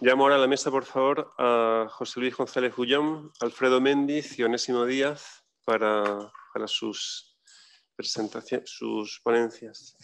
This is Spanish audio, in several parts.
Llamo ahora a la mesa, por favor, a José Luis González Bullón, Alfredo Méndiz y Onésimo Díaz para sus presentaciones, sus ponencias.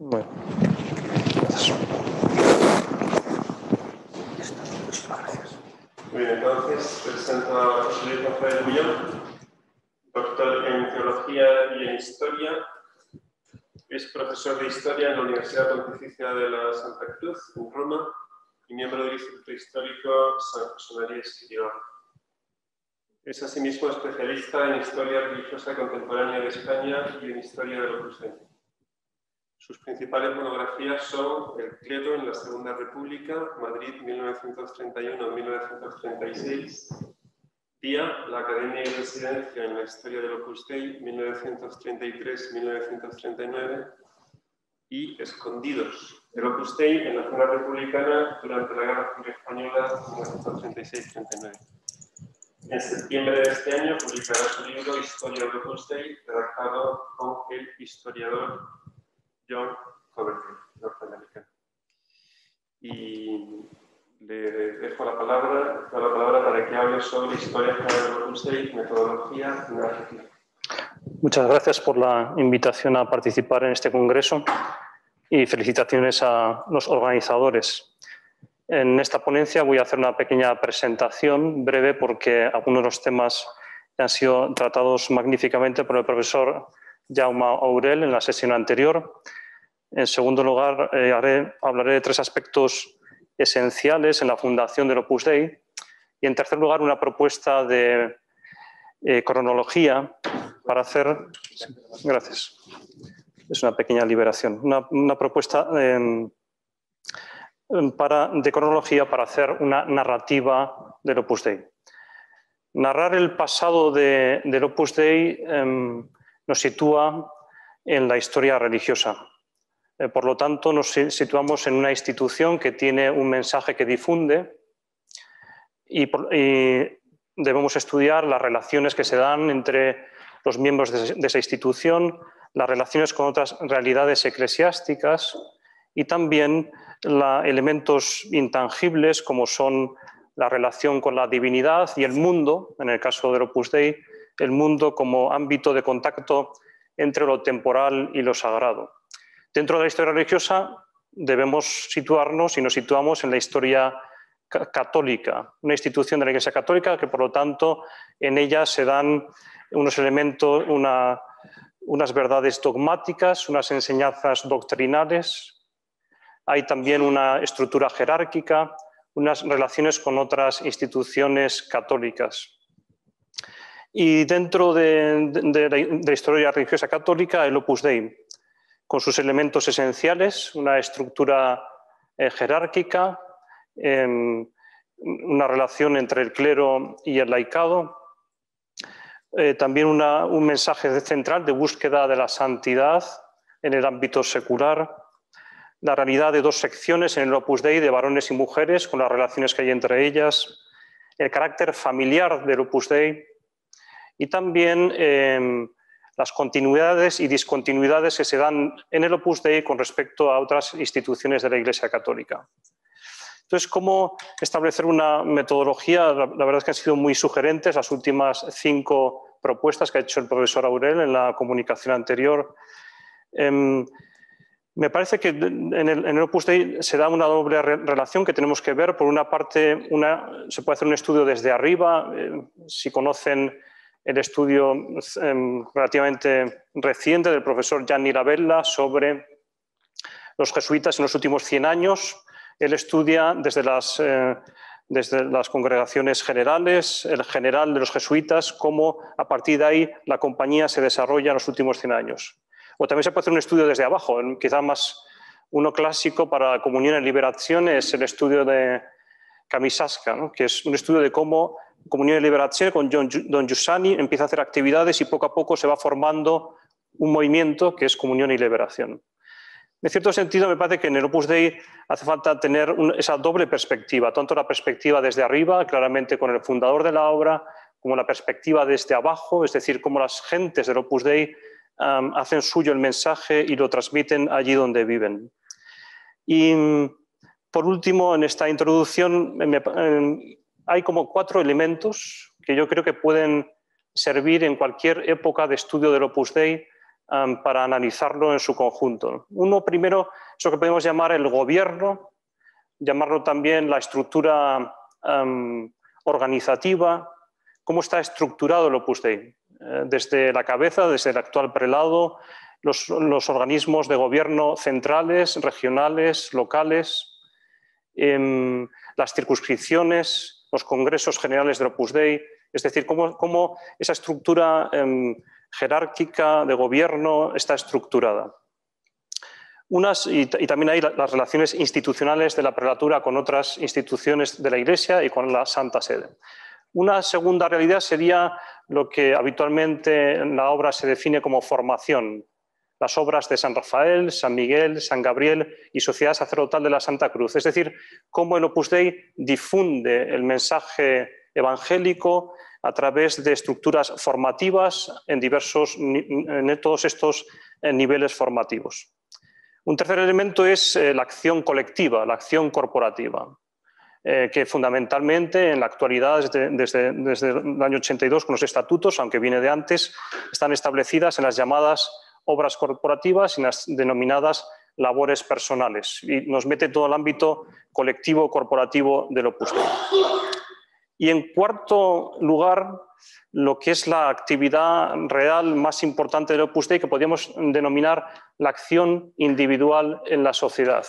Bueno. Muy bien, entonces presento a José Luis González Bullón, doctor en Teología y en Historia. Es profesor de Historia en la Universidad Pontificia de la Santa Cruz, en Roma, y miembro del Instituto Histórico San José María Escrivá. Es asimismo especialista en Historia Religiosa Contemporánea de España y en Historia del Opus Dei. Sus principales monografías son El clero en la Segunda República, Madrid 1931-1936, Día, la Academia y Residencia en la Historia del Opus Dei 1933-1939 y Escondidos, el Opus Dei en la zona republicana durante la Guerra Civil Española 1936-39. En septiembre de este año publicará su libro Historia del Opus Dei, redactado con el historiador John Coverfield, norteamericano. Y le dejo la palabra para que hable sobre historia del Opus Dei, metodología y narrativa. Muchas gracias por la invitación a participar en este congreso y felicitaciones a los organizadores. En esta ponencia voy a hacer una pequeña presentación breve porque algunos de los temas han sido tratados magníficamente por el profesor Jaume Aurel en la sesión anterior. En segundo lugar, hablaré de tres aspectos esenciales en la fundación del Opus Dei. Y en tercer lugar, una propuesta de cronología para hacer... Gracias. Es una pequeña liberación. Una propuesta de cronología para hacer una narrativa del Opus Dei. Narrar el pasado del Opus Dei nos sitúa en la historia religiosa. Por lo tanto, nos situamos en una institución que tiene un mensaje que difunde y debemos estudiar las relaciones que se dan entre los miembros de esa institución, las relaciones con otras realidades eclesiásticas y también elementos intangibles como son la relación con la divinidad y el mundo, en el caso del Opus Dei, el mundo como ámbito de contacto entre lo temporal y lo sagrado. Dentro de la historia religiosa debemos situarnos y nos situamos en la historia católica, una institución de la Iglesia Católica que, por lo tanto, en ella se dan unos elementos, unas verdades dogmáticas, unas enseñanzas doctrinales. Hay también una estructura jerárquica, unas relaciones con otras instituciones católicas. Y dentro de la historia religiosa católica, el Opus Dei, con sus elementos esenciales, una estructura jerárquica, una relación entre el clero y el laicado, también un mensaje central de búsqueda de la santidad en el ámbito secular, la realidad de dos secciones en el Opus Dei de varones y mujeres con las relaciones que hay entre ellas, el carácter familiar del Opus Dei y también las continuidades y discontinuidades que se dan en el Opus Dei con respecto a otras instituciones de la Iglesia Católica. Entonces, ¿cómo establecer una metodología? La verdad es que han sido muy sugerentes las últimas 5 propuestas que ha hecho el profesor Aurel en la comunicación anterior. Me parece que en el Opus Dei se da una doble relación que tenemos que ver. Por una parte, se puede hacer un estudio desde arriba. Si conocen el estudio relativamente reciente del profesor Gianni Lavella sobre los jesuitas en los últimos 100 años, él estudia desde las congregaciones generales, el general de los jesuitas, cómo a partir de ahí la compañía se desarrolla en los últimos 100 años. O también se puede hacer un estudio desde abajo, quizá más uno clásico para Comunión y Liberación es el estudio de Kamisaska, ¿no? Que es un estudio de cómo Comunión y Liberación con Don Giussani empieza a hacer actividades y poco a poco se va formando un movimiento que es comunión y liberación. En cierto sentido, me parece que en el Opus Dei hace falta tener esa doble perspectiva, tanto la perspectiva desde arriba, claramente con el fundador de la obra, como la perspectiva desde abajo, es decir, cómo las gentes del Opus Dei hacen suyo el mensaje y lo transmiten allí donde viven. Y por último, en esta introducción hay como 4 elementos que yo creo que pueden servir en cualquier época de estudio del Opus Dei para analizarlo en su conjunto. Uno, primero, es lo que podemos llamar el gobierno, llamarlo también la estructura organizativa, cómo está estructurado el Opus Dei, desde la cabeza, desde el actual prelado, los organismos de gobierno centrales, regionales, locales, las circunscripciones, los congresos generales del Opus Dei, es decir, cómo esa estructura jerárquica de gobierno está estructurada. Y también hay las relaciones institucionales de la prelatura con otras instituciones de la Iglesia y con la Santa Sede. Una segunda realidad sería lo que habitualmente en la obra se define como formación. Las obras de San Rafael, San Miguel, San Gabriel y Sociedad Sacerdotal de la Santa Cruz. Es decir, cómo el Opus Dei difunde el mensaje evangélico a través de estructuras formativas en todos estos niveles formativos. Un tercer elemento es la acción colectiva, la acción corporativa, que fundamentalmente en la actualidad, desde el año 82 con los estatutos, aunque viene de antes, están establecidas en las llamadas obras corporativas y en las denominadas labores personales. Y nos mete todo el ámbito colectivo corporativo del Opus Dei. Y en cuarto lugar, lo que es la actividad real más importante del Opus Dei, que podríamos denominar la acción individual en la sociedad.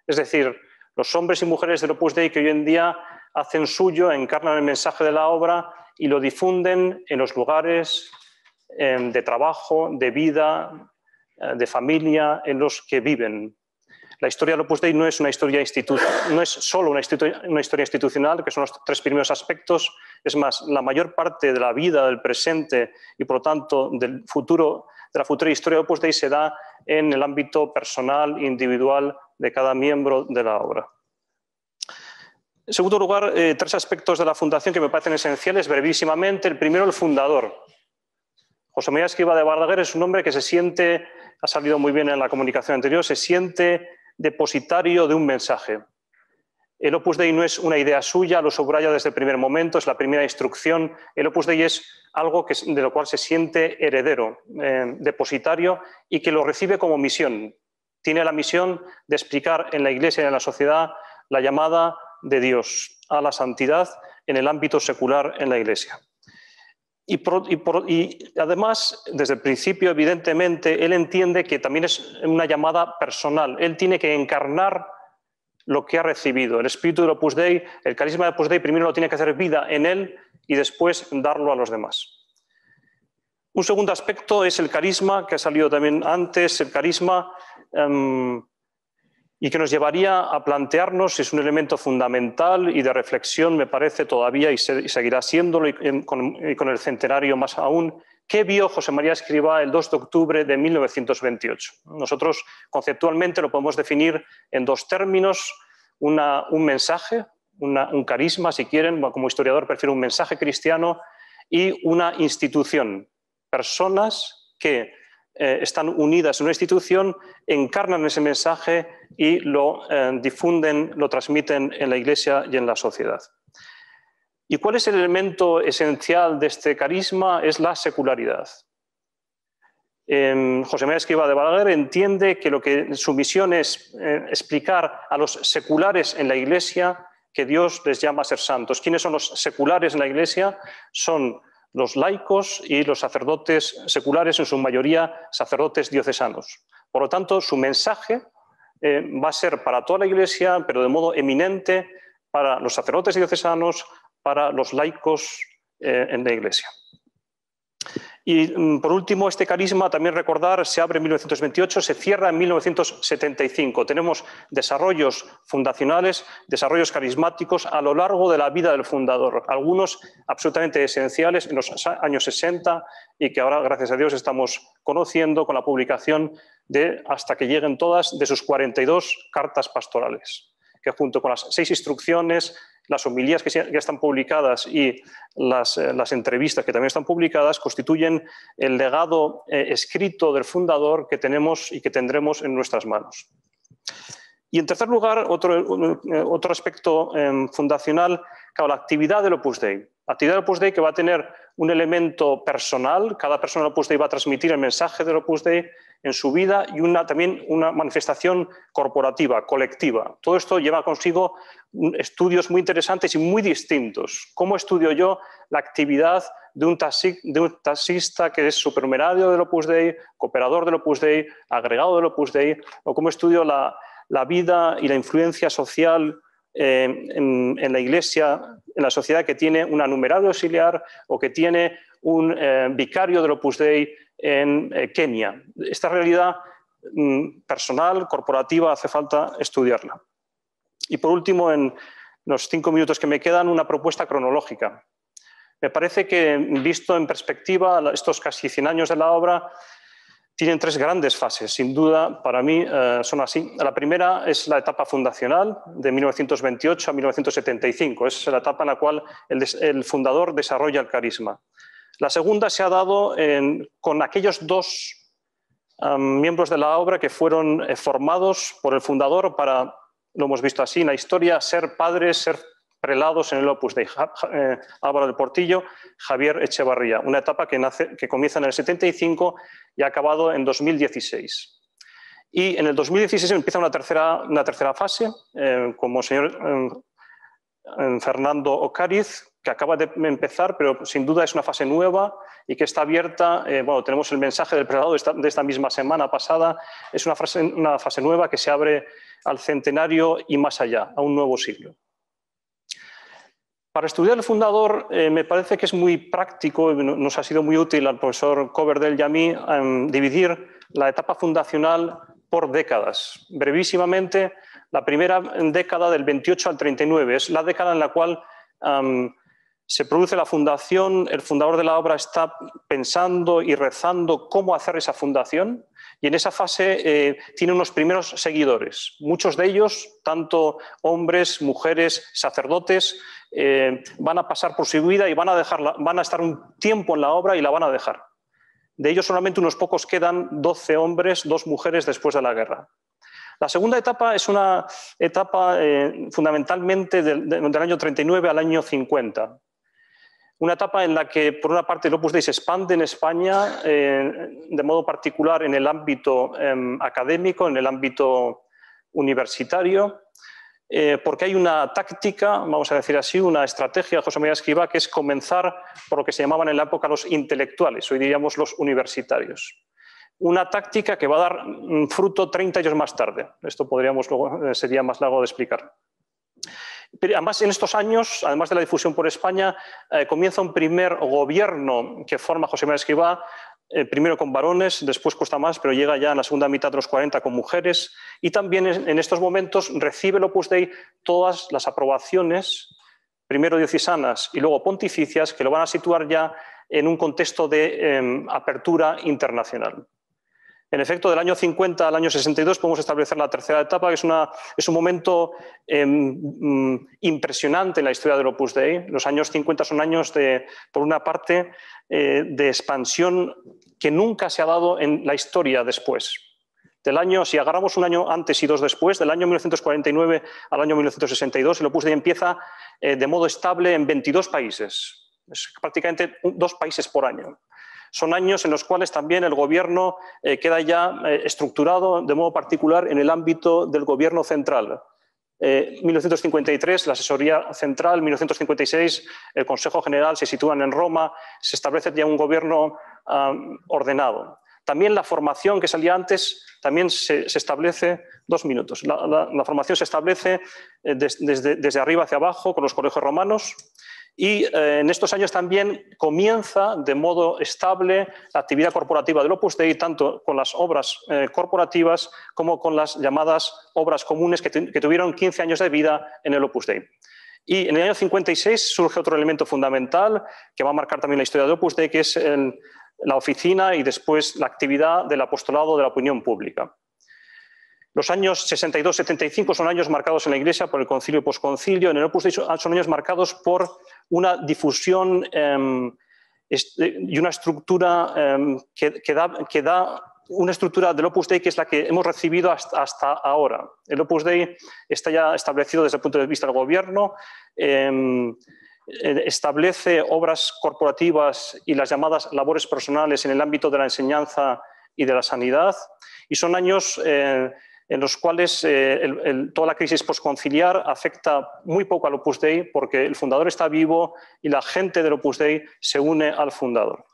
Es decir, los hombres y mujeres del Opus Dei que hoy en día hacen suyo, encarnan el mensaje de la obra y lo difunden en los lugares de trabajo, de vida, de familia, en los que viven. La historia del Opus Dei no es solo una historia institucional, que son los 3 primeros aspectos. Es más, la mayor parte de la vida, del presente y, por lo tanto, de la futura historia del Opus Dei se da en el ámbito personal, individual de cada miembro de la obra. En segundo lugar, 3 aspectos de la fundación que me parecen esenciales, brevísimamente. El primero, el fundador. José María Escrivá de Balaguer es un hombre que se siente, ha salido muy bien en la comunicación anterior, se siente depositario de un mensaje. El Opus Dei no es una idea suya, lo subraya desde el primer momento, es la primera instrucción. El Opus Dei es algo de lo cual se siente heredero, depositario, y que lo recibe como misión. Tiene la misión de explicar en la Iglesia y en la sociedad la llamada de Dios a la santidad en el ámbito secular en la Iglesia. Y además, desde el principio, evidentemente, él entiende que también es una llamada personal. Él tiene que encarnar lo que ha recibido. El espíritu del Opus Dei, el carisma del Opus Dei, primero lo tiene que hacer vida en él y después darlo a los demás. Un segundo aspecto es el carisma, que ha salido también antes, el carisma, y que nos llevaría a plantearnos, es un elemento fundamental y de reflexión, me parece todavía, y seguirá siéndolo, y con el centenario más aún, ¿qué vio José María Escrivá el 2 de octubre de 1928? Nosotros conceptualmente lo podemos definir en 2 términos, un mensaje, un carisma, si quieren, como historiador prefiero un mensaje cristiano, y una institución, personas que están unidas en una institución, encarnan ese mensaje y lo difunden, lo transmiten en la Iglesia y en la sociedad. ¿Y cuál es el elemento esencial de este carisma? Es la secularidad. José María Escrivá de Balaguer entiende que su misión es explicar a los seculares en la Iglesia que Dios les llama a ser santos. ¿Quiénes son los seculares en la Iglesia? Son los laicos y los sacerdotes seculares, en su mayoría sacerdotes diocesanos. Por lo tanto, su mensaje va a ser para toda la Iglesia, pero de modo eminente para los sacerdotes diocesanos, para los laicos en la Iglesia. Y por último, este carisma, también recordar, se abre en 1928, se cierra en 1975. Tenemos desarrollos fundacionales, desarrollos carismáticos a lo largo de la vida del fundador, algunos absolutamente esenciales en los años 60 y que ahora, gracias a Dios, estamos conociendo con la publicación de, hasta que lleguen todas, de sus 42 cartas pastorales, que junto con las 6 instrucciones, las homilías que ya están publicadas y las entrevistas que también están publicadas constituyen el legado escrito del fundador que tenemos y que tendremos en nuestras manos. Y en tercer lugar, otro aspecto fundacional, claro, la actividad del Opus Dei. La actividad del Opus Dei que va a tener un elemento personal, cada persona del Opus Dei va a transmitir el mensaje del Opus Dei en su vida y también una manifestación corporativa, colectiva. Todo esto lleva consigo estudios muy interesantes y muy distintos. ¿Cómo estudio yo la actividad de un taxista que es supernumerario del Opus Dei, cooperador del Opus Dei, agregado del Opus Dei? ¿O cómo estudio la vida y la influencia social en la Iglesia, en la sociedad, que tiene una numerario auxiliar o que tiene un vicario del Opus Dei en Kenia? Esta realidad personal, corporativa, hace falta estudiarla. Y por último, en los 5 minutos que me quedan, una propuesta cronológica. Me parece que, visto en perspectiva, estos casi 100 años de la obra tienen 3 grandes fases. Sin duda, para mí son así. La primera es la etapa fundacional, de 1928 a 1975. Es la etapa en la cual el fundador desarrolla el carisma. La segunda se ha dado con aquellos 2 miembros de la obra que fueron formados por el fundador para, lo hemos visto así en la historia, ser padres, ser prelados en el Opus Dei. Álvaro del Portillo, Javier Echevarría. Una etapa que comienza en el 75 y ha acabado en 2016. Y en el 2016 empieza una tercera fase, como el señor Fernando Ocariz, que acaba de empezar, pero sin duda es una fase nueva y que está abierta. Bueno, tenemos el mensaje del prelado de esta misma semana pasada. Es una fase nueva que se abre al centenario y más allá, a un nuevo siglo. Para estudiar el fundador me parece que es muy práctico, nos ha sido muy útil al profesor Coverdell y a mí dividir la etapa fundacional por décadas. Brevísimamente, la primera década del 28 al 39 es la década en la cual se produce la fundación. El fundador de la obra está pensando y rezando cómo hacer esa fundación, y en esa fase tiene unos primeros seguidores. Muchos de ellos, tanto hombres, mujeres, sacerdotes, van a pasar por su vida y van a estar un tiempo en la obra y la van a dejar. De ellos solamente unos pocos quedan, 12 hombres, 2 mujeres después de la guerra. La segunda etapa es una etapa fundamentalmente del año 39 al año 50. Una etapa en la que, por una parte, el Opus Dei se expande en España, de modo particular en el ámbito académico, en el ámbito universitario, porque hay una táctica, vamos a decir así, una estrategia de José María Escrivá, que es comenzar por lo que se llamaban en la época los intelectuales, hoy diríamos los universitarios. Una táctica que va a dar fruto 30 años más tarde. Esto sería más largo de explicar. Pero además, en estos años, además de la difusión por España, comienza un primer gobierno que forma José María Escrivá, primero con varones, después cuesta más, pero llega ya en la segunda mitad de los 40 con mujeres, y también en estos momentos recibe el Opus Dei todas las aprobaciones, primero diocesanas y luego pontificias, que lo van a situar ya en un contexto de apertura internacional. En efecto, del año 50 al año 62 podemos establecer la tercera etapa, que es un momento impresionante en la historia del Opus Dei. Los años 50 son años, por una parte, de expansión que nunca se ha dado en la historia después. Si agarramos un año antes y 2 después, del año 1949 al año 1962, el Opus Dei empieza de modo estable en 22 países. Es prácticamente 2 países por año. Son años en los cuales también el gobierno queda ya estructurado de modo particular en el ámbito del gobierno central. 1953, la asesoría central, 1956, el Consejo General se sitúan en Roma, se establece ya un gobierno ordenado. También la formación que salía antes también se establece, 2 minutos, la formación se establece desde arriba hacia abajo con los colegios romanos. Y en estos años también comienza de modo estable la actividad corporativa del Opus Dei, tanto con las obras corporativas como con las llamadas obras comunes que tuvieron 15 años de vida en el Opus Dei. Y en el año 56 surge otro elemento fundamental que va a marcar también la historia del Opus Dei, que es la oficina y después la actividad del apostolado de la opinión pública. Los años 62-75 son años marcados en la Iglesia por el concilio y posconcilio. En el Opus Dei son años marcados por una difusión y una estructura que da una estructura del Opus Dei que es la que hemos recibido hasta ahora. El Opus Dei está ya establecido desde el punto de vista del gobierno, establece obras corporativas y las llamadas labores personales en el ámbito de la enseñanza y de la sanidad, y son años en los cuales toda la crisis posconciliar afecta muy poco al Opus Dei porque el fundador está vivo y la gente del Opus Dei se une al fundador.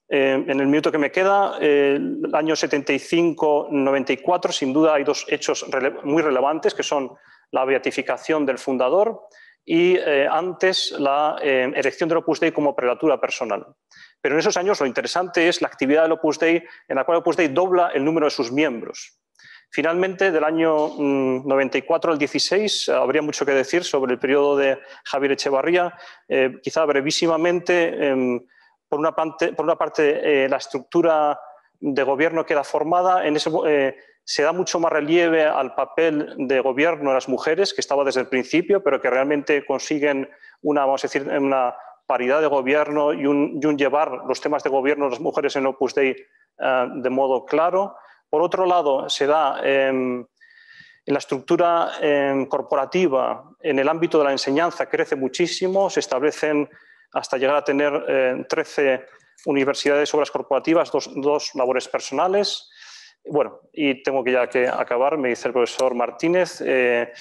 En el minuto que me queda, el año 75-94, sin duda hay dos hechos muy relevantes que son la beatificación del fundador y antes la elección del Opus Dei como prelatura personal. Pero en esos años lo interesante es la actividad del Opus Dei, en la cual el Opus Dei dobla el número de sus miembros. Finalmente, del año 94 al 16, habría mucho que decir sobre el periodo de Javier Echevarría. Quizá brevísimamente, por una parte la estructura de gobierno queda formada. Se da mucho más relieve al papel de gobierno de las mujeres, que estaba desde el principio, pero que realmente consiguen vamos a decir, una paridad de gobierno y un llevar los temas de gobierno de las mujeres en Opus Dei de modo claro. Por otro lado, se da en la estructura corporativa, en el ámbito de la enseñanza, crece muchísimo, se establecen hasta llegar a tener 13 universidades, obras corporativas, dos labores personales. Bueno, y tengo ya que acabar, me dice el profesor Martínez,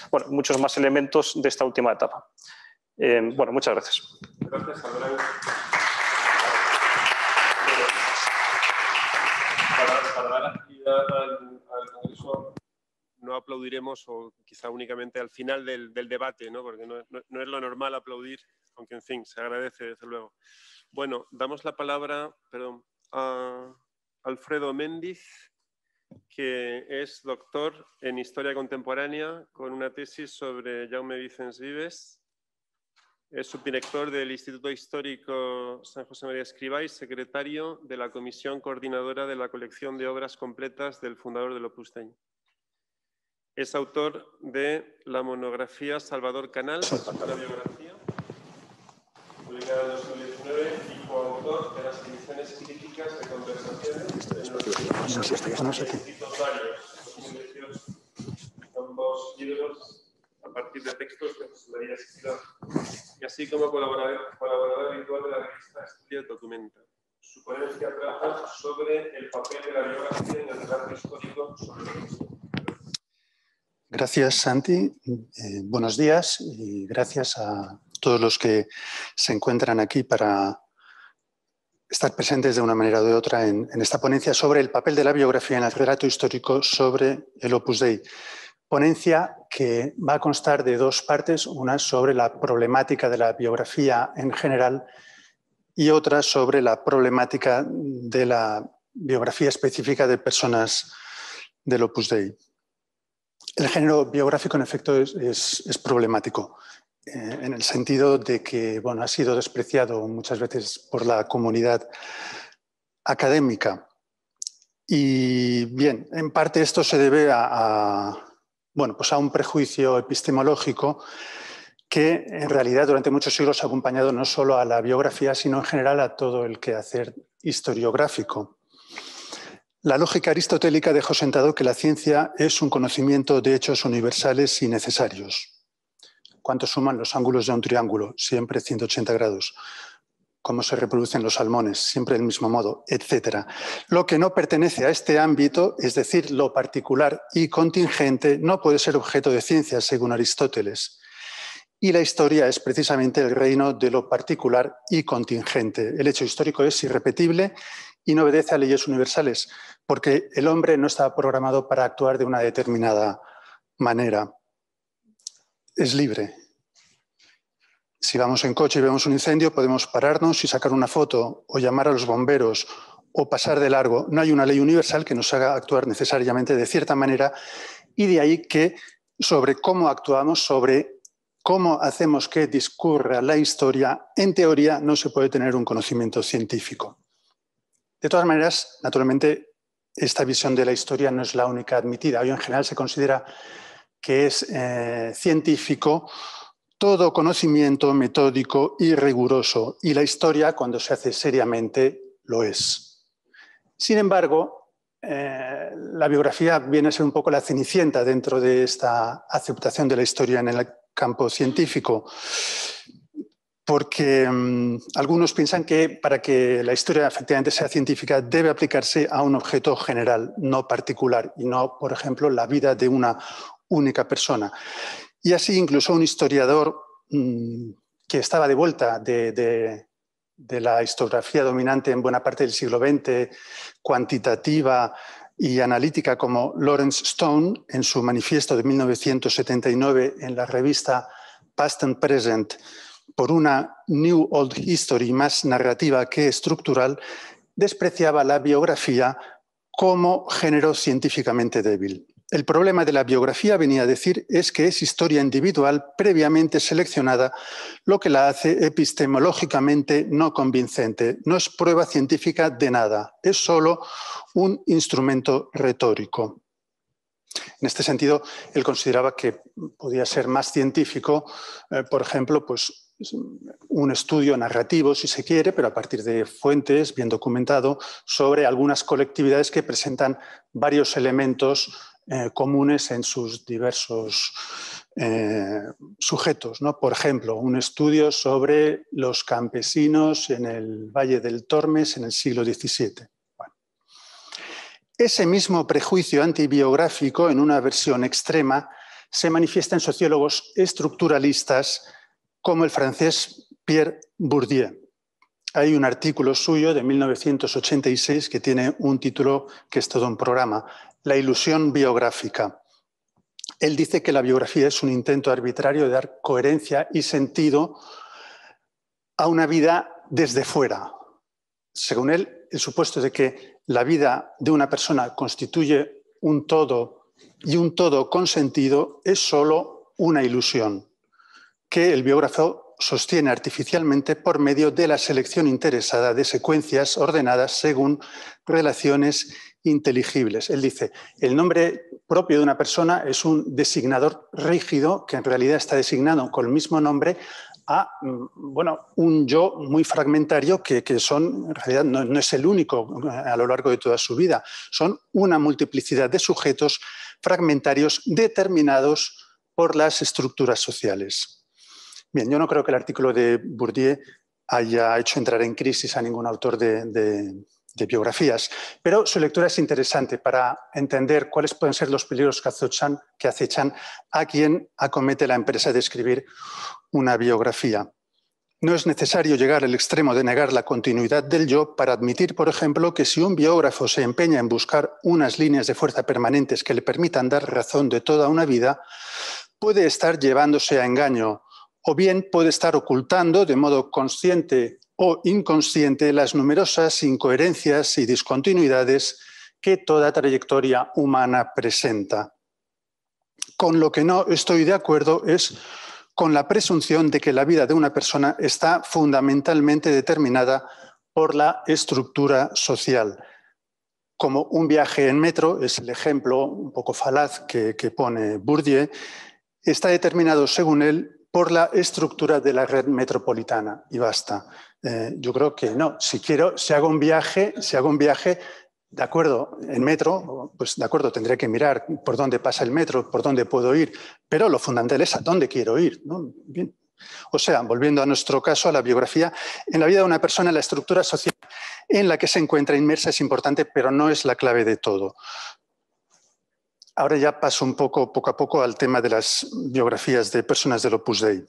bueno, muchos más elementos de esta última etapa. Bueno, muchas gracias. Gracias, Abraham. Para dar actividad al Congreso no aplaudiremos, o quizá únicamente al final del debate, ¿no? Porque no es lo normal aplaudir, aunque en fin, se agradece desde luego. Bueno, damos la palabra a Alfredo Méndiz, que es doctor en Historia Contemporánea con una tesis sobre Jaume Vicens Vives. Es subdirector del Instituto Histórico San José María Escrivá y secretario de la Comisión Coordinadora de la Colección de Obras Completas del fundador del Opus Dei. Es autor de la monografía Salvador Canal, una biografía, publicada en 2019, y coautor de las ediciones críticas de conversaciones en los escritos varios, 2018. Ambos libros a partir de textos de José María Escrivá, y así como colaborador habitual de la revista Estudia y Documenta. Su ponencia trata sobre el papel de la biografía en el relato histórico sobre el Opus Dei. Gracias, Santi. Buenos días y gracias a todos los que se encuentran aquí para estar presentes de una manera o de otra en esta ponencia sobre el papel de la biografía en el relato histórico sobre el Opus Dei. Ponencia que va a constar de dos partes, una sobre la problemática de la biografía en general y otra sobre la problemática de la biografía específica de personas del Opus Dei. El género biográfico, en efecto, es problemático, en el sentido de que ha sido despreciado muchas veces por la comunidad académica. Y bien, en parte esto se debe a un prejuicio epistemológico que en realidad durante muchos siglos ha acompañado no solo a la biografía, sino en general a todo el quehacer historiográfico. La lógica aristotélica dejó sentado que la ciencia es un conocimiento de hechos universales y necesarios. ¿Cuánto suman los ángulos de un triángulo? Siempre 180 grados. ¿Cómo se reproducen los salmones? Siempre del mismo modo, etc. Lo que no pertenece a este ámbito, es decir, lo particular y contingente, no puede ser objeto de ciencia, según Aristóteles. Y la historia es precisamente el reino de lo particular y contingente. El hecho histórico es irrepetible y no obedece a leyes universales, porque el hombre no está programado para actuar de una determinada manera. Es libre. Si vamos en coche y vemos un incendio, podemos pararnos y sacar una foto o llamar a los bomberos o pasar de largo. No hay una ley universal que nos haga actuar necesariamente de cierta manera, y de ahí que sobre cómo actuamos, sobre cómo hacemos que discurra la historia, en teoría no se puede tener un conocimiento científico. De todas maneras, naturalmente, esta visión de la historia no es la única admitida. Hoy en general se considera que es científico todo conocimiento metódico y riguroso, y la historia, cuando se hace seriamente, lo es. Sin embargo, la biografía viene a ser un poco la cenicienta dentro de esta aceptación de la historia en el campo científico, porque algunos piensan que para que la historia efectivamente sea científica debe aplicarse a un objeto general, no particular, y no, por ejemplo, la vida de una única persona. Y así incluso un historiador que estaba de vuelta de la historiografía dominante en buena parte del siglo XX, cuantitativa y analítica, como Lawrence Stone, en su manifiesto de 1979 en la revista Past and Present, por una New Old History más narrativa que estructural, despreciaba la biografía como género científicamente débil. El problema de la biografía, venía a decir, es que es historia individual previamente seleccionada, lo que la hace epistemológicamente no convincente. No es prueba científica de nada, es solo un instrumento retórico. En este sentido, él consideraba que podía ser más científico, por ejemplo, pues, un estudio narrativo, si se quiere, pero a partir de fuentes bien documentado, sobre algunas colectividades que presentan varios elementos comunes en sus diversos sujetos, ¿no? Por ejemplo, un estudio sobre los campesinos en el Valle del Tormes en el siglo XVII. Bueno. Ese mismo prejuicio antibiográfico, en una versión extrema, se manifiesta en sociólogos estructuralistas como el francés Pierre Bourdieu. Hay un artículo suyo de 1986 que tiene un título que es todo un programa, La ilusión biográfica. Él dice que la biografía es un intento arbitrario de dar coherencia y sentido a una vida desde fuera. Según él, el supuesto de que la vida de una persona constituye un todo y un todo con sentido es solo una ilusión que el biógrafo sostiene artificialmente por medio de la selección interesada de secuencias ordenadas según relaciones inteligibles. Él dice, el nombre propio de una persona es un designador rígido que en realidad está designado con el mismo nombre a un yo muy fragmentario que son, en realidad no es el único a lo largo de toda su vida, son una multiplicidad de sujetos fragmentarios determinados por las estructuras sociales. Bien, yo no creo que el artículo de Bourdieu haya hecho entrar en crisis a ningún autor de biografías, pero su lectura es interesante para entender cuáles pueden ser los peligros que acechan a quien acomete la empresa de escribir una biografía. No es necesario llegar al extremo de negar la continuidad del yo para admitir, por ejemplo, que si un biógrafo se empeña en buscar unas líneas de fuerza permanentes que le permitan dar razón de toda una vida, puede estar llevándose a engaño, o bien puede estar ocultando de modo consciente o inconsciente las numerosas incoherencias y discontinuidades que toda trayectoria humana presenta. Con lo que no estoy de acuerdo es con la presunción de que la vida de una persona está fundamentalmente determinada por la estructura social. Como un viaje en metro, es el ejemplo un poco falaz que pone Bourdieu, está determinado, según él, por la estructura de la red metropolitana y basta. Yo creo que no. Si hago un viaje, de acuerdo, en metro, pues de acuerdo, tendré que mirar por dónde pasa el metro, por dónde puedo ir, pero lo fundamental es a dónde quiero ir, ¿no? Bien. O sea, volviendo a nuestro caso, a la biografía, en la vida de una persona la estructura social en la que se encuentra inmersa es importante, pero no es la clave de todo. Ahora ya paso un poco a poco al tema de las biografías de personas del Opus Dei.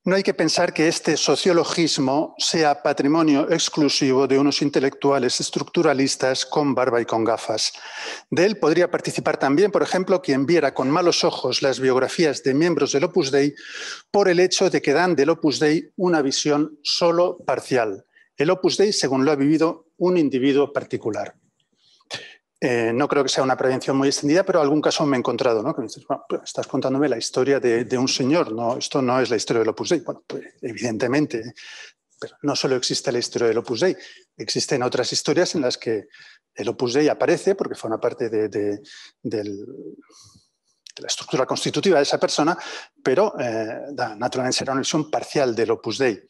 No hay que pensar que este sociologismo sea patrimonio exclusivo de unos intelectuales estructuralistas con barba y con gafas. De él podría participar también, por ejemplo, quien viera con malos ojos las biografías de miembros del Opus Dei por el hecho de que dan del Opus Dei una visión solo parcial. El Opus Dei según lo ha vivido un individuo particular. No creo que sea una prevención muy extendida, pero algún caso me he encontrado, ¿no? Que me dices, bueno, pues estás contándome la historia de un señor, no, esto no es la historia del Opus Dei. Bueno, pues evidentemente, pero no solo existe la historia del Opus Dei, existen otras historias en las que el Opus Dei aparece porque forma parte de la estructura constitutiva de esa persona, pero naturalmente será una visión parcial del Opus Dei.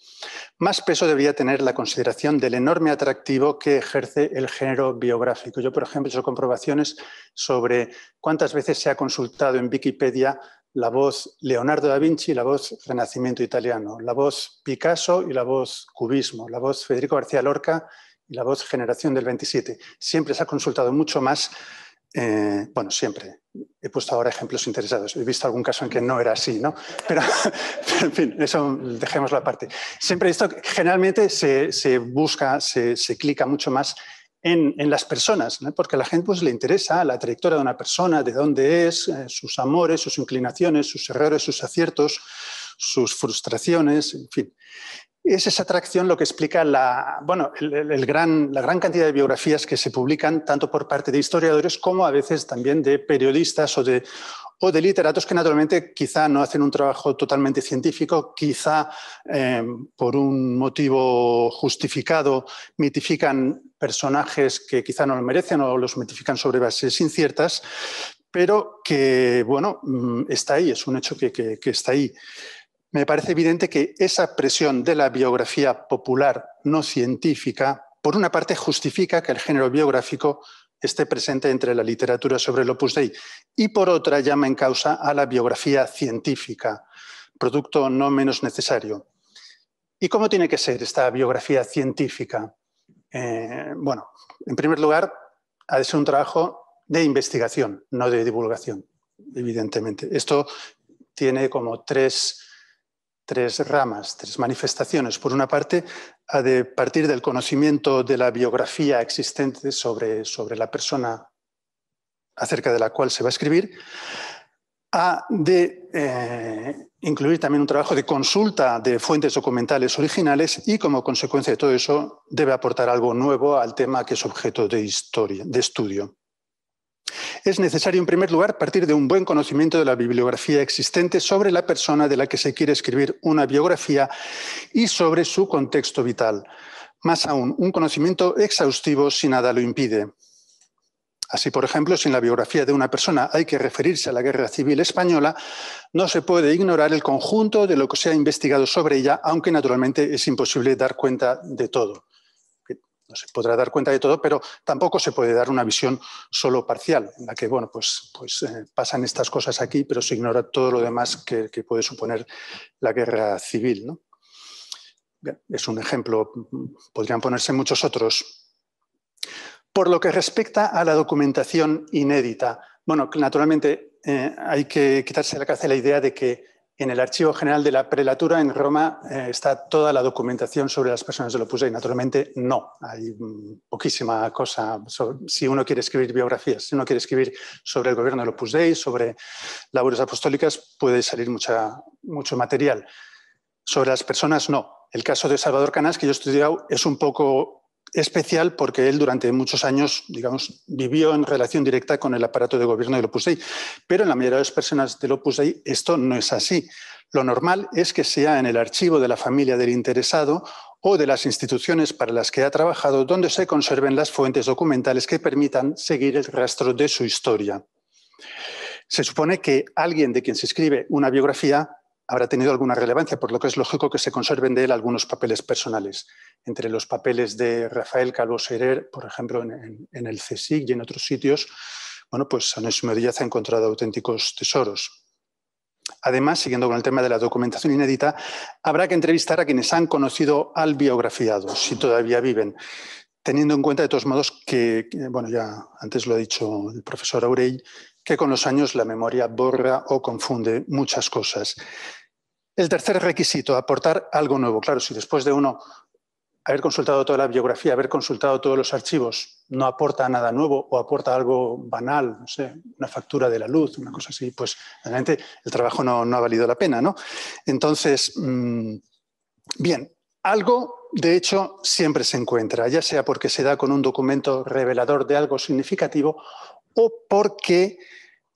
Más peso debería tener la consideración del enorme atractivo que ejerce el género biográfico. Yo, por ejemplo, he hecho comprobaciones sobre cuántas veces se ha consultado en Wikipedia la voz Leonardo da Vinci y la voz Renacimiento italiano, la voz Picasso y la voz Cubismo, la voz Federico García Lorca y la voz Generación del 27. Siempre se ha consultado mucho más. Bueno, siempre. He puesto ahora ejemplos interesados. He visto algún caso en que no era así, ¿no? Pero en fin, eso dejémoslo aparte. Siempre esto generalmente se busca, se clica mucho más en las personas, ¿no? Porque a la gente pues, le interesa la trayectoria de una persona, de dónde es, sus amores, sus inclinaciones, sus errores, sus aciertos, sus frustraciones, en fin. Es esa atracción lo que explica la gran cantidad de biografías que se publican tanto por parte de historiadores como a veces también de periodistas o de literatos que naturalmente quizá no hacen un trabajo totalmente científico, quizá por un motivo justificado mitifican personajes que quizá no lo merecen o los mitifican sobre bases inciertas, pero que, bueno, está ahí, es un hecho que está ahí. Me parece evidente que esa presión de la biografía popular no científica, por una parte, justifica que el género biográfico esté presente entre la literatura sobre el Opus Dei y, por otra, llama en causa a la biografía científica, producto no menos necesario. ¿Y cómo tiene que ser esta biografía científica? Bueno, en primer lugar, ha de ser un trabajo de investigación, no de divulgación, evidentemente. Esto tiene como tres ramas, tres manifestaciones. Por una parte, ha de partir del conocimiento de la biografía existente sobre la persona acerca de la cual se va a escribir. Ha de incluir también un trabajo de consulta de fuentes documentales originales y, como consecuencia de todo eso, debe aportar algo nuevo al tema que es objeto de estudio. Es necesario, en primer lugar, partir de un buen conocimiento de la bibliografía existente sobre la persona de la que se quiere escribir una biografía y sobre su contexto vital. Más aún, un conocimiento exhaustivo si nada lo impide. Así, por ejemplo, si en la biografía de una persona hay que referirse a la Guerra Civil Española, no se puede ignorar el conjunto de lo que se ha investigado sobre ella, aunque naturalmente es imposible dar cuenta de todo. No se podrá dar cuenta de todo, pero tampoco se puede dar una visión solo parcial, en la que bueno, pues pasan estas cosas aquí, pero se ignora todo lo demás que puede suponer la guerra civil, ¿no? Bien, es un ejemplo, podrían ponerse muchos otros. Por lo que respecta a la documentación inédita, bueno, naturalmente hay que quitarse de la cabeza la idea de que en el Archivo General de la Prelatura en Roma está toda la documentación sobre las personas del Opus Dei. Naturalmente no, hay poquísima cosa. Si uno quiere escribir biografías, si uno quiere escribir sobre el gobierno del Opus Dei, sobre labores apostólicas, puede salir mucho material. Sobre las personas no. El caso de Salvador Canals, que yo he estudiado, es un poco especial porque él durante muchos años, digamos, vivió en relación directa con el aparato de gobierno del Opus Dei. Pero en la mayoría de las personas del Opus Dei esto no es así. Lo normal es que sea en el archivo de la familia del interesado o de las instituciones para las que ha trabajado donde se conserven las fuentes documentales que permitan seguir el rastro de su historia. Se supone que alguien de quien se escribe una biografía habrá tenido alguna relevancia, por lo que es lógico que se conserven de él algunos papeles personales. Entre los papeles de Rafael Calvo Seyret, por ejemplo, en el CSIC y en otros sitios, bueno, pues Onésimo Díaz ha encontrado auténticos tesoros. Además, siguiendo con el tema de la documentación inédita, habrá que entrevistar a quienes han conocido al biografiado, si todavía viven, teniendo en cuenta de todos modos que bueno, ya antes lo ha dicho el profesor Aurell, que con los años la memoria borra o confunde muchas cosas. El tercer requisito, aportar algo nuevo. Claro, si después de uno haber consultado toda la biografía, haber consultado todos los archivos, no aporta nada nuevo o aporta algo banal, no sé, una factura de la luz, una cosa así, pues realmente el trabajo no ha valido la pena, ¿no? Entonces, bien, algo de hecho siempre se encuentra, ya sea porque se da con un documento revelador de algo significativo o porque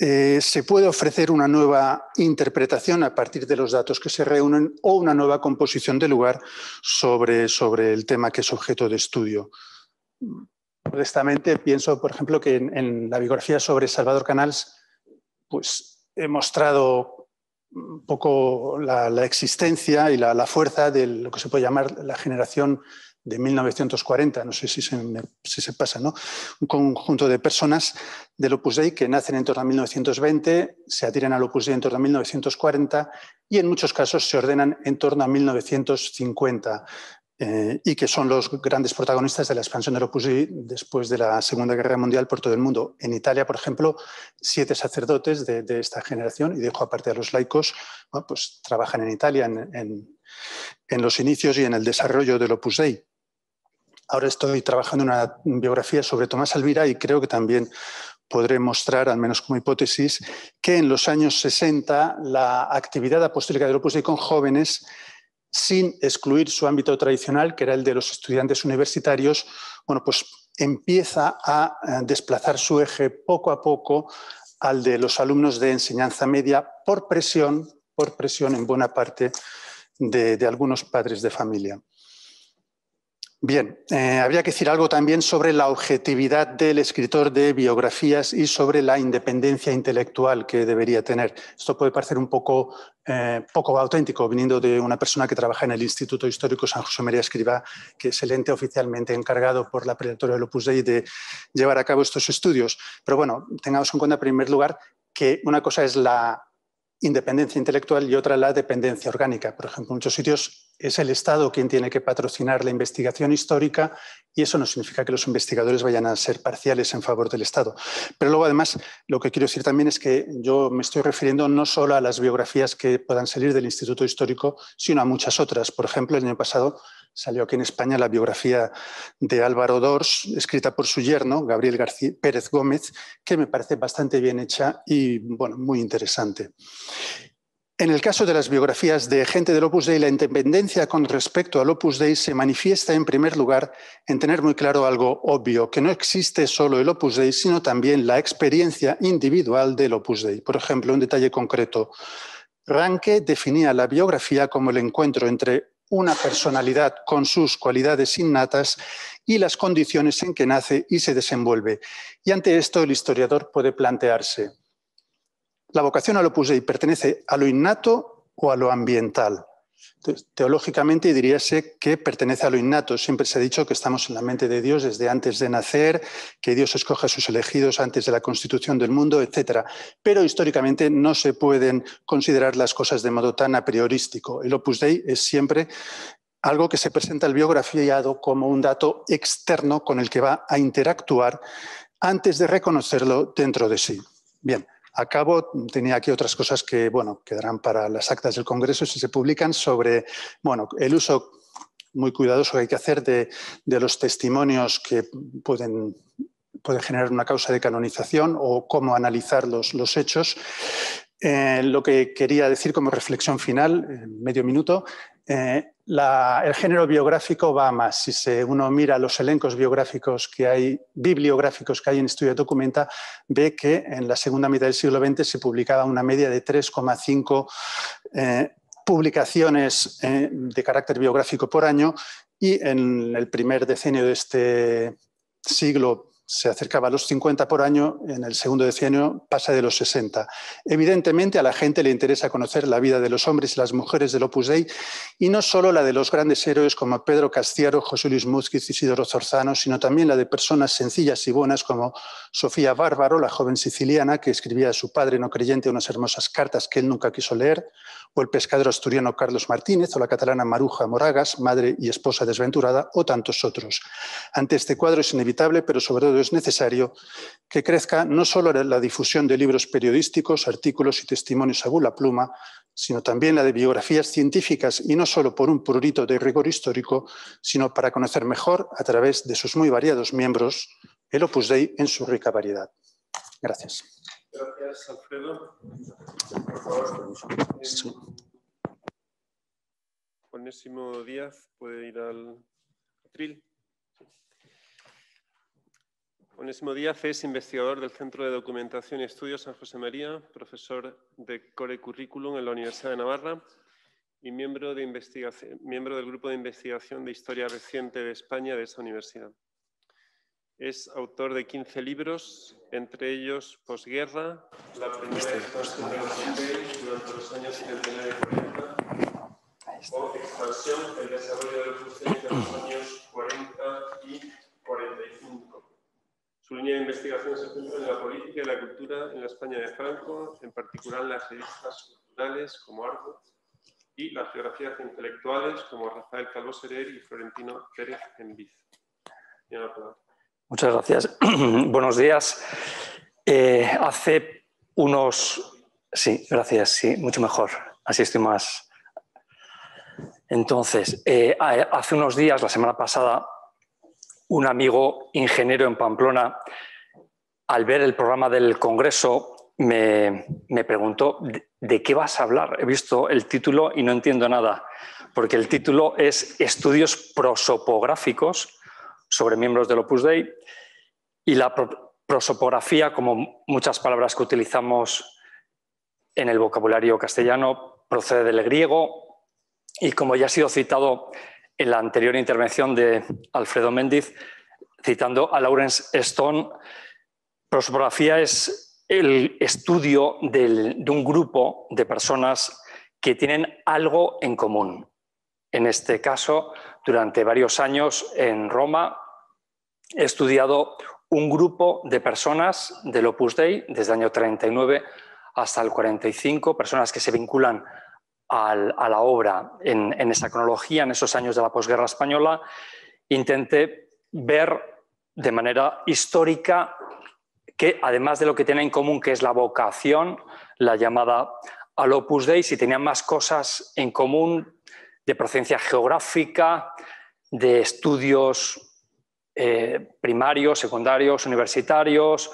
se puede ofrecer una nueva interpretación a partir de los datos que se reúnen o una nueva composición de lugar sobre el tema que es objeto de estudio. Modestamente pienso, por ejemplo, que en la biografía sobre Salvador Canals pues, he mostrado un poco la existencia y la fuerza de lo que se puede llamar la generación de 1940, no sé si se pasa, ¿no? Un conjunto de personas del Opus Dei que nacen en torno a 1920, se atiran al Opus Dei en torno a 1940 y en muchos casos se ordenan en torno a 1950 y que son los grandes protagonistas de la expansión del Opus Dei después de la Segunda Guerra Mundial por todo el mundo. En Italia, por ejemplo, 7 sacerdotes de esta generación, y dejo aparte a los laicos, bueno, pues trabajan en Italia en los inicios y en el desarrollo del Opus Dei. Ahora estoy trabajando en una biografía sobre Tomás Alvira y creo que también podré mostrar, al menos como hipótesis, que en los años 60 la actividad apostólica del Opus Dei con jóvenes, sin excluir su ámbito tradicional, que era el de los estudiantes universitarios, bueno, pues empieza a desplazar su eje poco a poco al de los alumnos de enseñanza media por presión en buena parte de algunos padres de familia. Bien, habría que decir algo también sobre la objetividad del escritor de biografías y sobre la independencia intelectual que debería tener. Esto puede parecer un poco auténtico, viniendo de una persona que trabaja en el Instituto Histórico San José María Escrivá, que es el ente oficialmente encargado por la Prelatoria del Opus Dei de llevar a cabo estos estudios. Pero bueno, tengamos en cuenta en primer lugar que una cosa es la independencia intelectual y otra la dependencia orgánica. Por ejemplo, en muchos sitios es el Estado quien tiene que patrocinar la investigación histórica y eso no significa que los investigadores vayan a ser parciales en favor del Estado. Pero luego, además, lo que quiero decir también es que yo me estoy refiriendo no solo a las biografías que puedan salir del Instituto Histórico, sino a muchas otras. Por ejemplo, el año pasado salió aquí en España la biografía de Álvaro Dors, escrita por su yerno, Gabriel García Pérez Gómez, que me parece bastante bien hecha y bueno, muy interesante. En el caso de las biografías de gente del Opus Dei, la independencia con respecto al Opus Dei se manifiesta en primer lugar en tener muy claro algo obvio, que no existe solo el Opus Dei, sino también la experiencia individual del Opus Dei. Por ejemplo, un detalle concreto. Ranke definía la biografía como el encuentro entre una personalidad con sus cualidades innatas y las condiciones en que nace y se desenvuelve. Y ante esto el historiador puede plantearse: ¿la vocación al Opus Dei pertenece a lo innato o a lo ambiental? Entonces, teológicamente diríase que pertenece a lo innato. Siempre se ha dicho que estamos en la mente de Dios desde antes de nacer, que Dios escoge a sus elegidos antes de la constitución del mundo, etc. Pero históricamente no se pueden considerar las cosas de modo tan a priorístico. El Opus Dei es siempre algo que se presenta al biografiado como un dato externo con el que va a interactuar antes de reconocerlo dentro de sí. Bien. Acabo, tenía aquí otras cosas que, bueno, quedarán para las actas del Congreso si se publican sobre, bueno, el uso muy cuidadoso que hay que hacer de los testimonios que pueden generar una causa de canonización o cómo analizar los hechos. Lo que quería decir como reflexión final, medio minuto, el género biográfico va a más. Si uno mira los elencos bibliográficos que hay en Estudia Documenta, ve que en la segunda mitad del siglo XX se publicaba una media de 3,5 publicaciones de carácter biográfico por año y en el primer decenio de este siglo se acercaba a los 50 por año, en el segundo decenio pasa de los 60. Evidentemente a la gente le interesa conocer la vida de los hombres y las mujeres del Opus Dei y no solo la de los grandes héroes como Pedro Castiaro, José Luis Múzquiz y Isidoro Zorzano, sino también la de personas sencillas y buenas como Sofía Bárbaro, la joven siciliana que escribía a su padre no creyente unas hermosas cartas que él nunca quiso leer, o el pescador asturiano Carlos Martínez, o la catalana Maruja Moragas, madre y esposa desventurada, o tantos otros. Ante este cuadro es inevitable, pero sobre todo es necesario que crezca no solo la difusión de libros periodísticos, artículos y testimonios a bula pluma, sino también la de biografías científicas, y no solo por un prurito de rigor histórico, sino para conocer mejor, a través de sus muy variados miembros, el Opus Dei en su rica variedad. Gracias. Gracias, Alfredo. Por favor, Sí. Onésimo Díaz puede ir al atril. Onésimo Díaz es investigador del Centro de Documentación y Estudios San José María, profesor de Core Curriculum en la Universidad de Navarra y miembro del Grupo de Investigación de Historia Reciente de España de esa universidad. Es autor de 15 libros, entre ellos Posguerra, la primera expansión de los Opus durante los años 79 y 40, o Expansión, el desarrollo de los Opus Dei de los años 40 y 45. Su línea de investigación se centra en la política y la cultura en la España de Franco, en particular en las revistas culturales como Argo y las geografías intelectuales como Rafael Calvo Serer y Florentino Pérez Enviz. Muchas gracias. Buenos días. Hace unos... Sí, gracias, sí, mucho mejor. Así estoy más... Entonces, hace unos días, la semana pasada, un amigo ingeniero en Pamplona, al ver el programa del Congreso, me preguntó ¿de qué vas a hablar? He visto el título y no entiendo nada, porque el título es Estudios prosopográficos sobre miembros del Opus Dei, y la prosopografía, como muchas palabras que utilizamos en el vocabulario castellano, procede del griego, y como ya ha sido citado en la anterior intervención de Alfredo Méndiz, citando a Lawrence Stone, prosopografía es el estudio de un grupo de personas que tienen algo en común. En este caso, durante varios años en Roma, he estudiado un grupo de personas del Opus Dei, desde el año 39 hasta el 45, personas que se vinculan a la obra en esa cronología, en esos años de la posguerra española. Intenté ver de manera histórica que, además de lo que tienen en común, que es la vocación, la llamada al Opus Dei, si tenían más cosas en común de procedencia geográfica, de estudios primarios, secundarios, universitarios,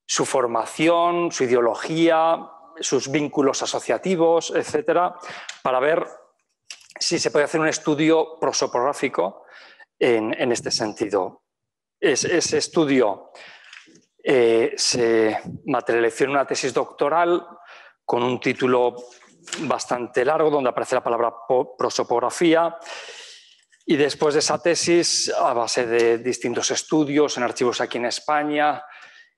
su formación, su ideología, sus vínculos asociativos, etcétera, para ver si se puede hacer un estudio prosopográfico en este sentido. Ese estudio se materializó en una tesis doctoral con un título bastante largo donde aparece la palabra prosopografía, y después de esa tesis, a base de distintos estudios en archivos aquí en España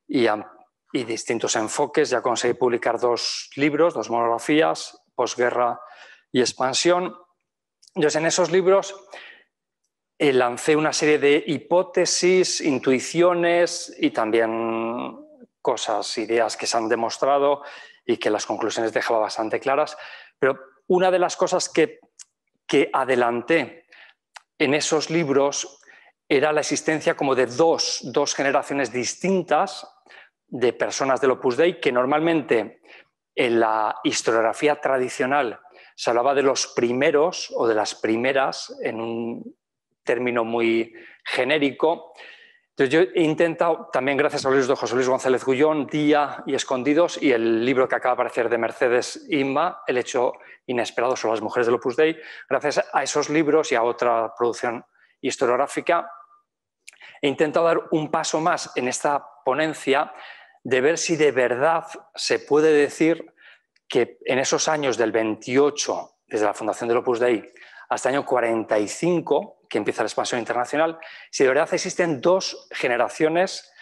y distintos enfoques, ya conseguí publicar 2 libros, 2 monografías, Posguerra y Expansión. Entonces, en esos libros lancé una serie de hipótesis, intuiciones y también cosas, ideas que se han demostrado y que las conclusiones dejaba bastante claras. Pero una de las cosas que adelanté en esos libros era la existencia como de dos generaciones distintas de personas del Opus Dei, que normalmente en la historiografía tradicional se hablaba de los primeros o de las primeras en un término muy genérico. Entonces yo he intentado, también gracias a los libros de José Luis González Gullón, Día y Escondidos, y el libro que acaba de aparecer de Mercedes Imma, El hecho inesperado sobre las mujeres del Opus Dei, gracias a esos libros y a otra producción historiográfica, he intentado dar un paso más en esta ponencia de ver si de verdad se puede decir que en esos años del 28, desde la fundación del Opus Dei, hasta el año 45, que empieza la expansión internacional, si de verdad existen 2 generaciones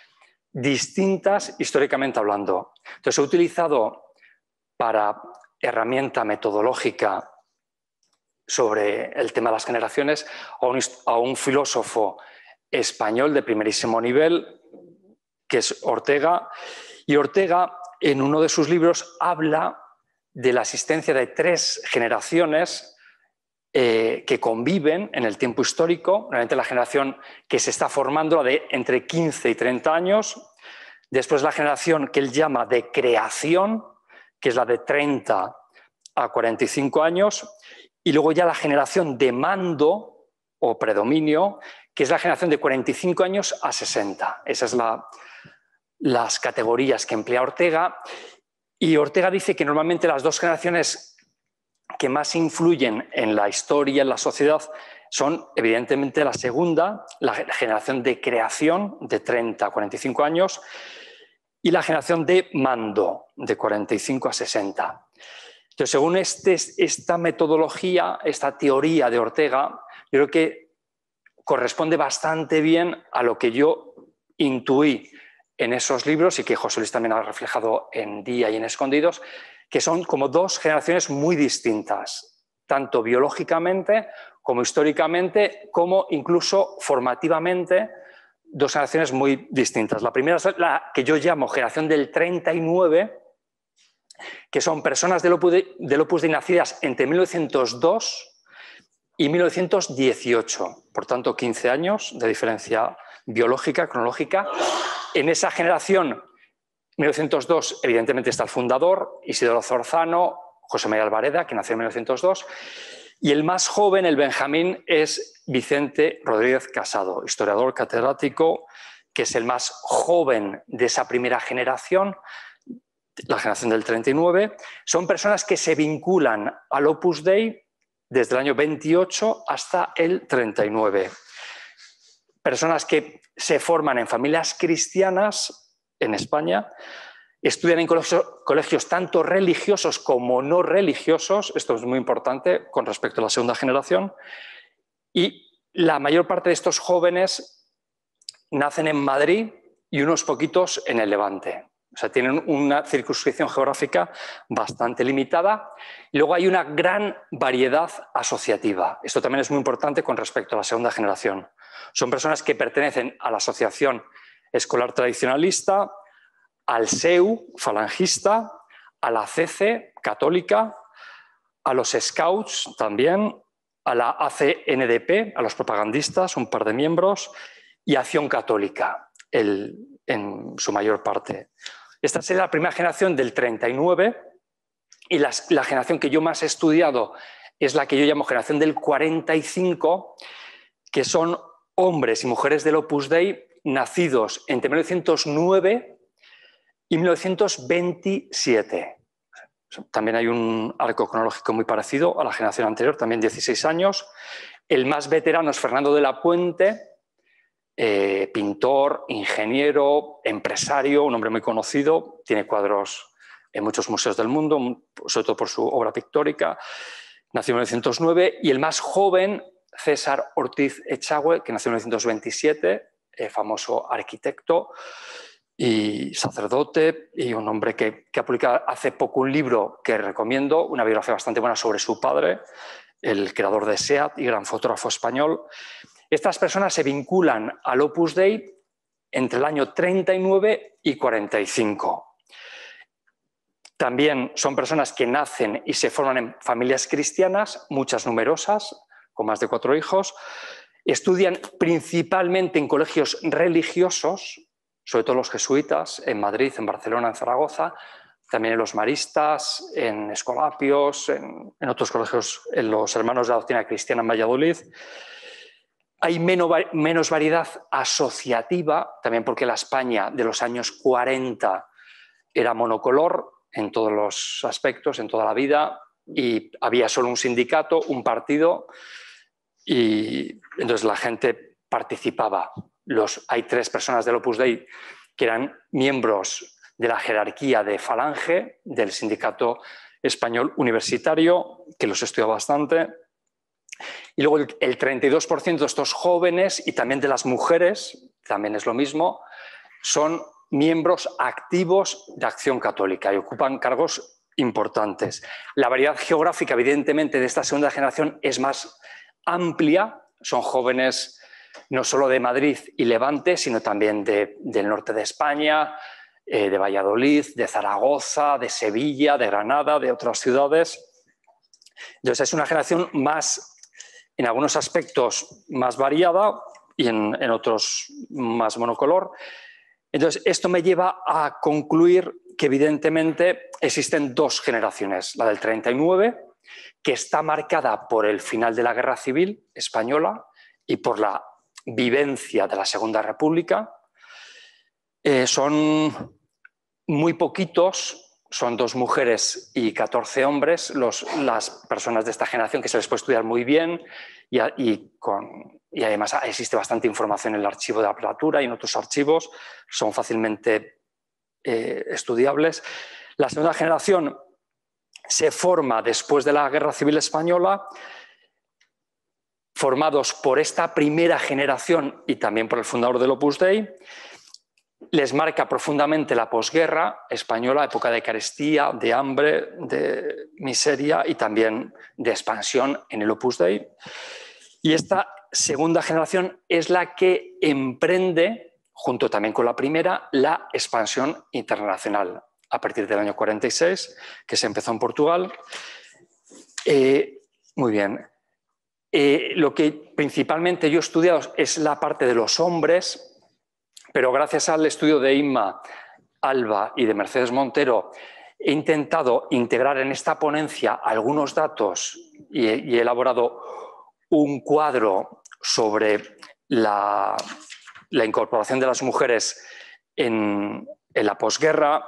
distintas históricamente hablando. Entonces he utilizado para herramienta metodológica sobre el tema de las generaciones a un filósofo español de primerísimo nivel, que es Ortega, y Ortega en uno de sus libros habla de la existencia de 3 generaciones que conviven en el tiempo histórico, realmente la generación que se está formando, la de entre 15 y 30 años, después la generación que él llama de creación, que es la de 30 a 45 años, y luego ya la generación de mando o predominio, que es la generación de 45 años a 60. Esas son las categorías que emplea Ortega. Y Ortega dice que normalmente las dos generaciones que más influyen en la historia, en la sociedad, son evidentemente la segunda, la generación de creación de 30 a 45 años, y la generación de mando de 45 a 60. Entonces, según esta metodología, esta teoría de Ortega, yo creo que corresponde bastante bien a lo que yo intuí en esos libros y que José Luis también ha reflejado en Día y en Escondidos, que son como dos generaciones muy distintas, tanto biológicamente como históricamente, como incluso formativamente, dos generaciones muy distintas. La primera es la que yo llamo generación del 39, que son personas del Opus Dei nacidas entre 1902 y 1918, por tanto 15 años de diferencia biológica, cronológica. En esa generación, 1902, evidentemente está el fundador, Isidoro Zorzano, José María Albareda, que nació en 1902, y el más joven, el Benjamín, es Vicente Rodríguez Casado, historiador catedrático, que es el más joven de esa primera generación, la generación del 39. Son personas que se vinculan al Opus Dei desde el año 28 hasta el 39. Personas que se forman en familias cristianas en España, estudian en colegios tanto religiosos como no religiosos, esto es muy importante con respecto a la segunda generación, y la mayor parte de estos jóvenes nacen en Madrid y unos poquitos en el Levante. O sea, tienen una circunscripción geográfica bastante limitada. Y luego hay una gran variedad asociativa. Esto también es muy importante con respecto a la segunda generación. Son personas que pertenecen a la Asociación Escolar Tradicionalista, al SEU, falangista, a la CC, católica, a los Scouts también, a la ACNDP, a los propagandistas, un par de miembros, y a Acción Católica, en su mayor parte. Esta sería la primera generación del 39, y la generación que yo más he estudiado es la que yo llamo generación del 45, que son hombres y mujeres del Opus Dei nacidos entre 1909 y 1927. También hay un arco cronológico muy parecido a la generación anterior, también 16 años. El más veterano es Fernando de la Puente, pintor, ingeniero, empresario, un hombre muy conocido, tiene cuadros en muchos museos del mundo, sobre todo por su obra pictórica. Nació en 1909. Y el más joven, César Ortiz Echagüe, que nació en 1927, famoso arquitecto y sacerdote, y un hombre que ha publicado hace poco un libro que recomiendo, una biografía bastante buena sobre su padre, el creador de SEAT y gran fotógrafo español. Estas personas se vinculan al Opus Dei entre el año 39 y 45. También son personas que nacen y se forman en familias cristianas, muchas numerosas, con más de 4 hijos. Estudian principalmente en colegios religiosos, sobre todo los jesuitas, en Madrid, en Barcelona, en Zaragoza, también en los maristas, en Escolapios, en otros colegios, en los Hermanos de la Doctrina Cristiana en Valladolid. Hay menos variedad asociativa, también porque la España de los años 40 era monocolor en todos los aspectos, en toda la vida, y había solo un sindicato, un partido, y entonces la gente participaba. Hay 3 personas del Opus Dei que eran miembros de la jerarquía de Falange, del sindicato español universitario, que los estudió bastante. Y luego el 32% de estos jóvenes y también de las mujeres, también es lo mismo, son miembros activos de Acción Católica y ocupan cargos importantes. La variedad geográfica, evidentemente, de esta segunda generación es más amplia. Son jóvenes no solo de Madrid y Levante, sino también del norte de España, de Valladolid, de Zaragoza, de Sevilla, de Granada, de otras ciudades. Entonces es una generación más, en algunos aspectos, más variada y en otros más monocolor. Entonces, esto me lleva a concluir que evidentemente existen dos generaciones, la del 39, que está marcada por el final de la Guerra Civil Española y por la vivencia de la Segunda República. Son muy poquitos, son 2 mujeres y 14 hombres, las personas de esta generación que se les puede estudiar muy bien y además existe bastante información en el archivo de la prelatura y en otros archivos, son fácilmente estudiables. La segunda generación se forma después de la Guerra Civil Española, formados por esta primera generación y también por el fundador del Opus Dei. Les marca profundamente la posguerra española, época de carestía, de hambre, de miseria y también de expansión en el Opus Dei. Y esta segunda generación es la que emprende, junto también con la primera, la expansión internacional a partir del año 46, que se empezó en Portugal. Muy bien. Lo que principalmente yo he estudiado es la parte de los hombres, pero gracias al estudio de Inma Alba y de Mercedes Montero he intentado integrar en esta ponencia algunos datos y he elaborado un cuadro sobre la incorporación de las mujeres en la posguerra.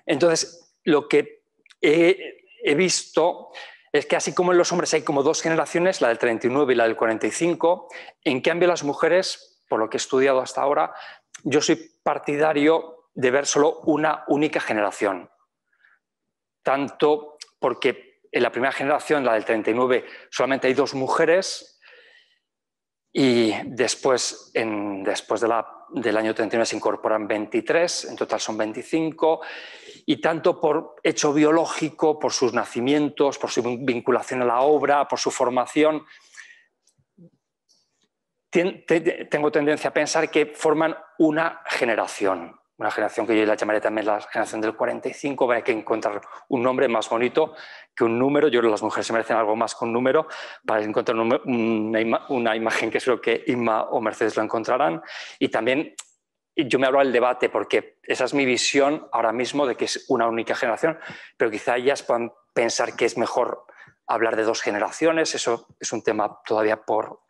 Entonces, lo que he visto es que así como en los hombres hay como 2 generaciones, la del 39 y la del 45, en cambio las mujeres, por lo que he estudiado hasta ahora, yo soy partidario de ver solo una única generación. Tanto porque en la primera generación, la del 39, solamente hay 2 mujeres y después del año 39 se incorporan 23, en total son 25, y tanto por hecho biológico, por sus nacimientos, por su vinculación a la obra, por su formación, tengo tendencia a pensar que forman una generación que yo la llamaré también la generación del 45, hay que encontrar un nombre más bonito que un número. Yo creo que las mujeres se merecen algo más que un número, para encontrar una imagen que creo que Inma o Mercedes lo encontrarán. Y también yo me abro al debate porque esa es mi visión ahora mismo de que es una única generación, pero quizá ellas puedan pensar que es mejor hablar de 2 generaciones, eso es un tema todavía por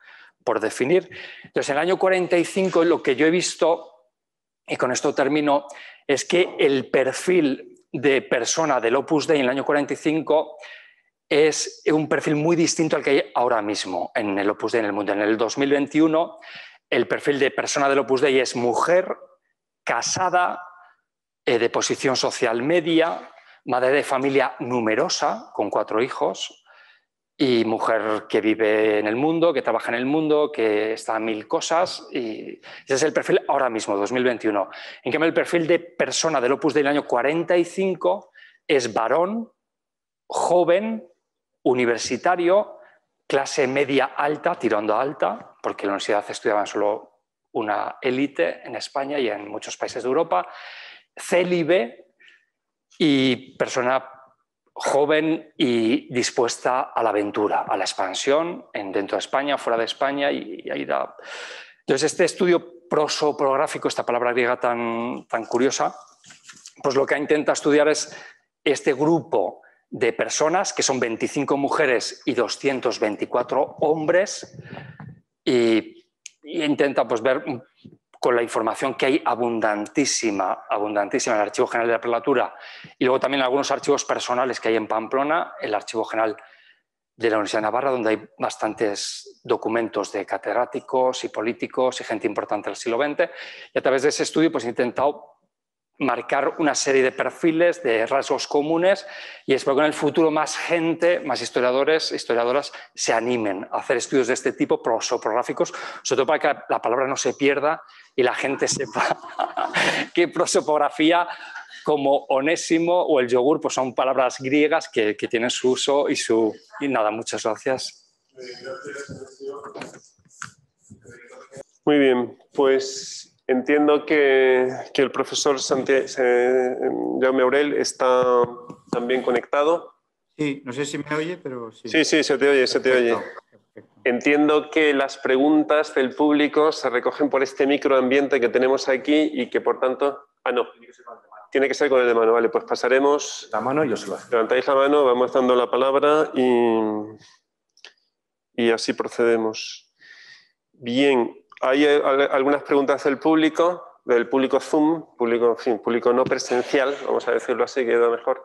definir. Entonces, en el año 45 lo que yo he visto, y con esto termino, es que el perfil de persona del Opus Dei en el año 45 es un perfil muy distinto al que hay ahora mismo en el Opus Dei en el mundo. En el 2021 el perfil de persona del Opus Dei es mujer, casada, de posición social media, madre de familia numerosa, con 4 hijos, y mujer que vive en el mundo, que trabaja en el mundo, que está a 1000 cosas. Y ese es el perfil ahora mismo, 2021. En cambio, el perfil de persona del Opus Dei del año 45 es varón, joven, universitario, clase media alta, tirando a alta, porque en la universidad estudiaban solo una élite en España y en muchos países de Europa, célibe y persona joven y dispuesta a la aventura, a la expansión dentro de España, fuera de España y a ir a... Entonces, este estudio prosopográfico, esta palabra griega tan curiosa, pues lo que intenta estudiar es este grupo de personas, que son 25 mujeres y 224 hombres, y intenta pues ver con la información que hay abundantísima en el Archivo General de la Prelatura y luego también en algunos archivos personales que hay en Pamplona, el Archivo General de la Universidad de Navarra, donde hay bastantes documentos de catedráticos y políticos y gente importante del siglo XX. Y a través de ese estudio pues, he intentado marcar una serie de perfiles, de rasgos comunes, y espero que en el futuro más gente, más historiadores, historiadoras se animen a hacer estudios de este tipo, prosopográficos, sobre todo para que la palabra no se pierda y la gente sepa que prosopografía, como onésimo o el yogur, pues son palabras griegas que tienen su uso y nada, muchas gracias. Muy bien, pues entiendo que el profesor Jaume Aurel está también conectado. Sí, no sé si me oye, pero sí. Sí, se te oye, se te oye. Perfecto. Entiendo que las preguntas del público se recogen por este microambiente que tenemos aquí y que, por tanto... Ah, no. Tiene que ser con el de mano. Vale, pues pasaremos... La mano y yo se lo hago. Levantáis la mano, vamos dando la palabra y así procedemos. Bien, hay algunas preguntas del público Zoom, público no presencial, vamos a decirlo así, queda mejor.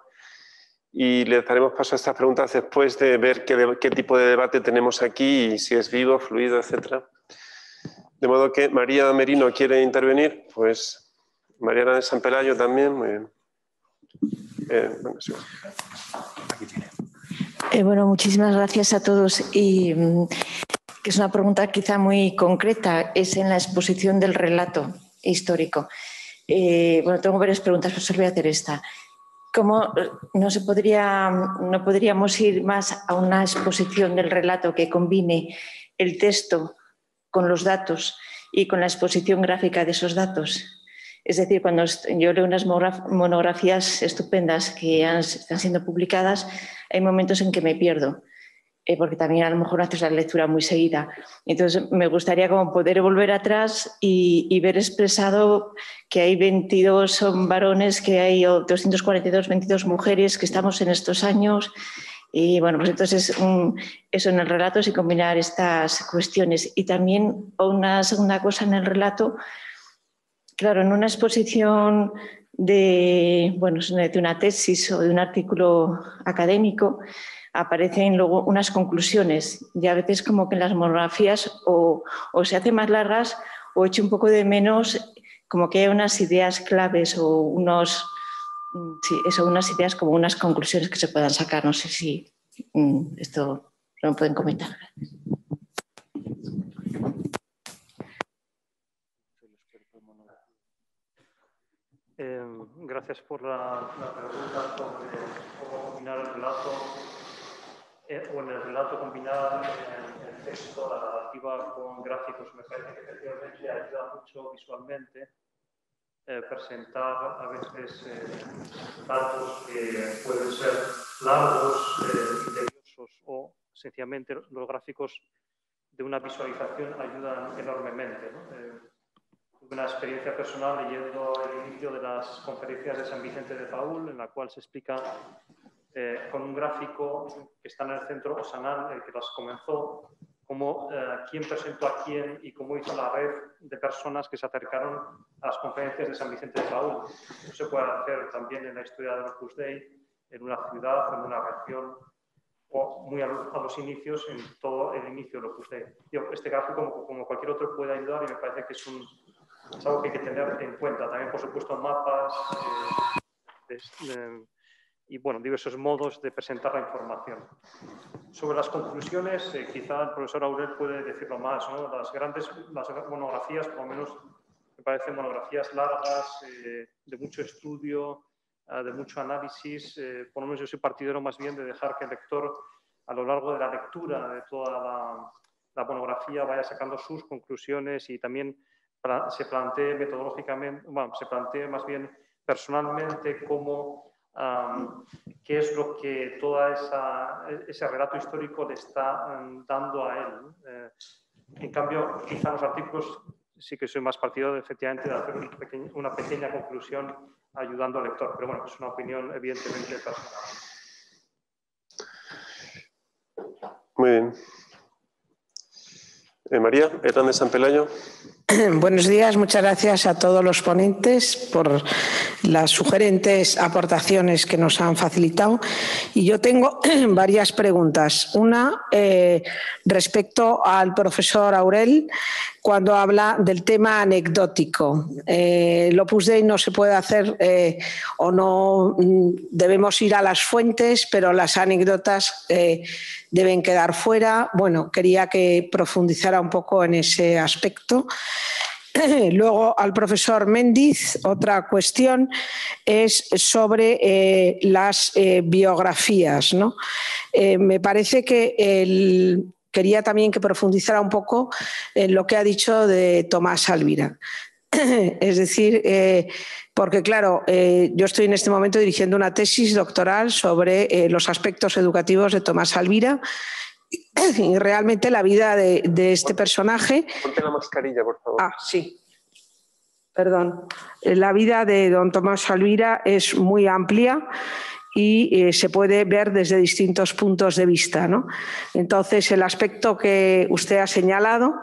Y le daremos paso a estas preguntas después de ver qué tipo de debate tenemos aquí y si es vivo, fluido, etc. De modo que María Merino quiere intervenir, pues Mariana de San Pelayo también. Muy bien. Bueno, sí. Aquí tiene. Bueno, muchísimas gracias a todos. Y que es una pregunta quizá muy concreta, es en la exposición del relato histórico. Bueno, tengo varias preguntas, pero solo voy a hacer esta. ¿Cómo no podríamos ir más a una exposición del relato que combine el texto con los datos y con la exposición gráfica de esos datos? Es decir, cuando yo leo unas monografías estupendas que están siendo publicadas, hay momentos en que me pierdo, porque también a lo mejor haces la lectura muy seguida. Entonces, me gustaría como poder volver atrás y ver expresado que hay 22 varones, que hay 242, 22 mujeres, que estamos en estos años. Y bueno, pues entonces eso en el relato, sí, combinar estas cuestiones. Y también una segunda cosa en el relato, claro, en una exposición de una tesis o de un artículo académico, aparecen luego unas conclusiones y a veces como que en las monografías o se hacen más largas o echo un poco de menos como que hay unas ideas claves o unas ideas como unas conclusiones que se puedan sacar. No sé si esto lo pueden comentar. Gracias por la pregunta sobre cómo combinar el relato o en el relato combinar el texto, la narrativa con gráficos. Me parece que efectivamente ayuda mucho visualmente presentar a veces datos que pueden ser largos, tediosos o sencillamente los gráficos de una visualización ayudan enormemente, ¿no? Tuve una experiencia personal leyendo el inicio de las conferencias de San Vicente de Paúl, en la cual se explica con un gráfico que está en el centro Osanán, el que las comenzó, cómo quién presentó a quién y cómo hizo la red de personas que se acercaron a las conferencias de San Vicente de Paúl. Eso se puede hacer también en la historia del Opus Dei, en una ciudad, en una región, o muy a los inicios, en todo el inicio del Opus Dei. Este gráfico, como cualquier otro, puede ayudar y me parece que es algo que hay que tener en cuenta. También, por supuesto, mapas y bueno, diversos modos de presentar la información. Sobre las conclusiones, quizá el profesor Aurel puede decirlo más, ¿no? Las monografías, por lo menos, me parecen monografías largas, de mucho estudio, de mucho análisis. Por lo menos yo soy partidario más bien de dejar que el lector, a lo largo de la lectura de toda la monografía, vaya sacando sus conclusiones y también se plantee metodológicamente, se plantee más bien personalmente cómo, qué es lo que ese relato histórico le está dando a él. En cambio, quizá en los artículos sí que soy más partidario efectivamente de hacer una pequeña conclusión ayudando al lector, pero bueno, es una opinión evidentemente personal. Muy bien. María, Hernán de San Pelayo. Buenos días, muchas gracias a todos los ponentes por las sugerentes aportaciones que nos han facilitado. Y yo tengo varias preguntas. Una, respecto al profesor Aurel, cuando habla del tema anecdótico. El Opus Dei no se puede hacer o no debemos ir a las fuentes, pero las anécdotas deben quedar fuera. Bueno, quería que profundizara un poco en ese aspecto. Luego, al profesor Méndiz, otra cuestión es sobre las biografías, ¿no? Me parece que quería también que profundizara un poco en lo que ha dicho de Tomás Alvira. Es decir, porque claro, yo estoy en este momento dirigiendo una tesis doctoral sobre los aspectos educativos de Tomás Alvira Y realmente la vida de este personaje... Ponte la mascarilla, por favor. Ah, sí. Perdón. La vida de don Tomás Alvira es muy amplia y se puede ver desde distintos puntos de vista, ¿no? Entonces, el aspecto que usted ha señalado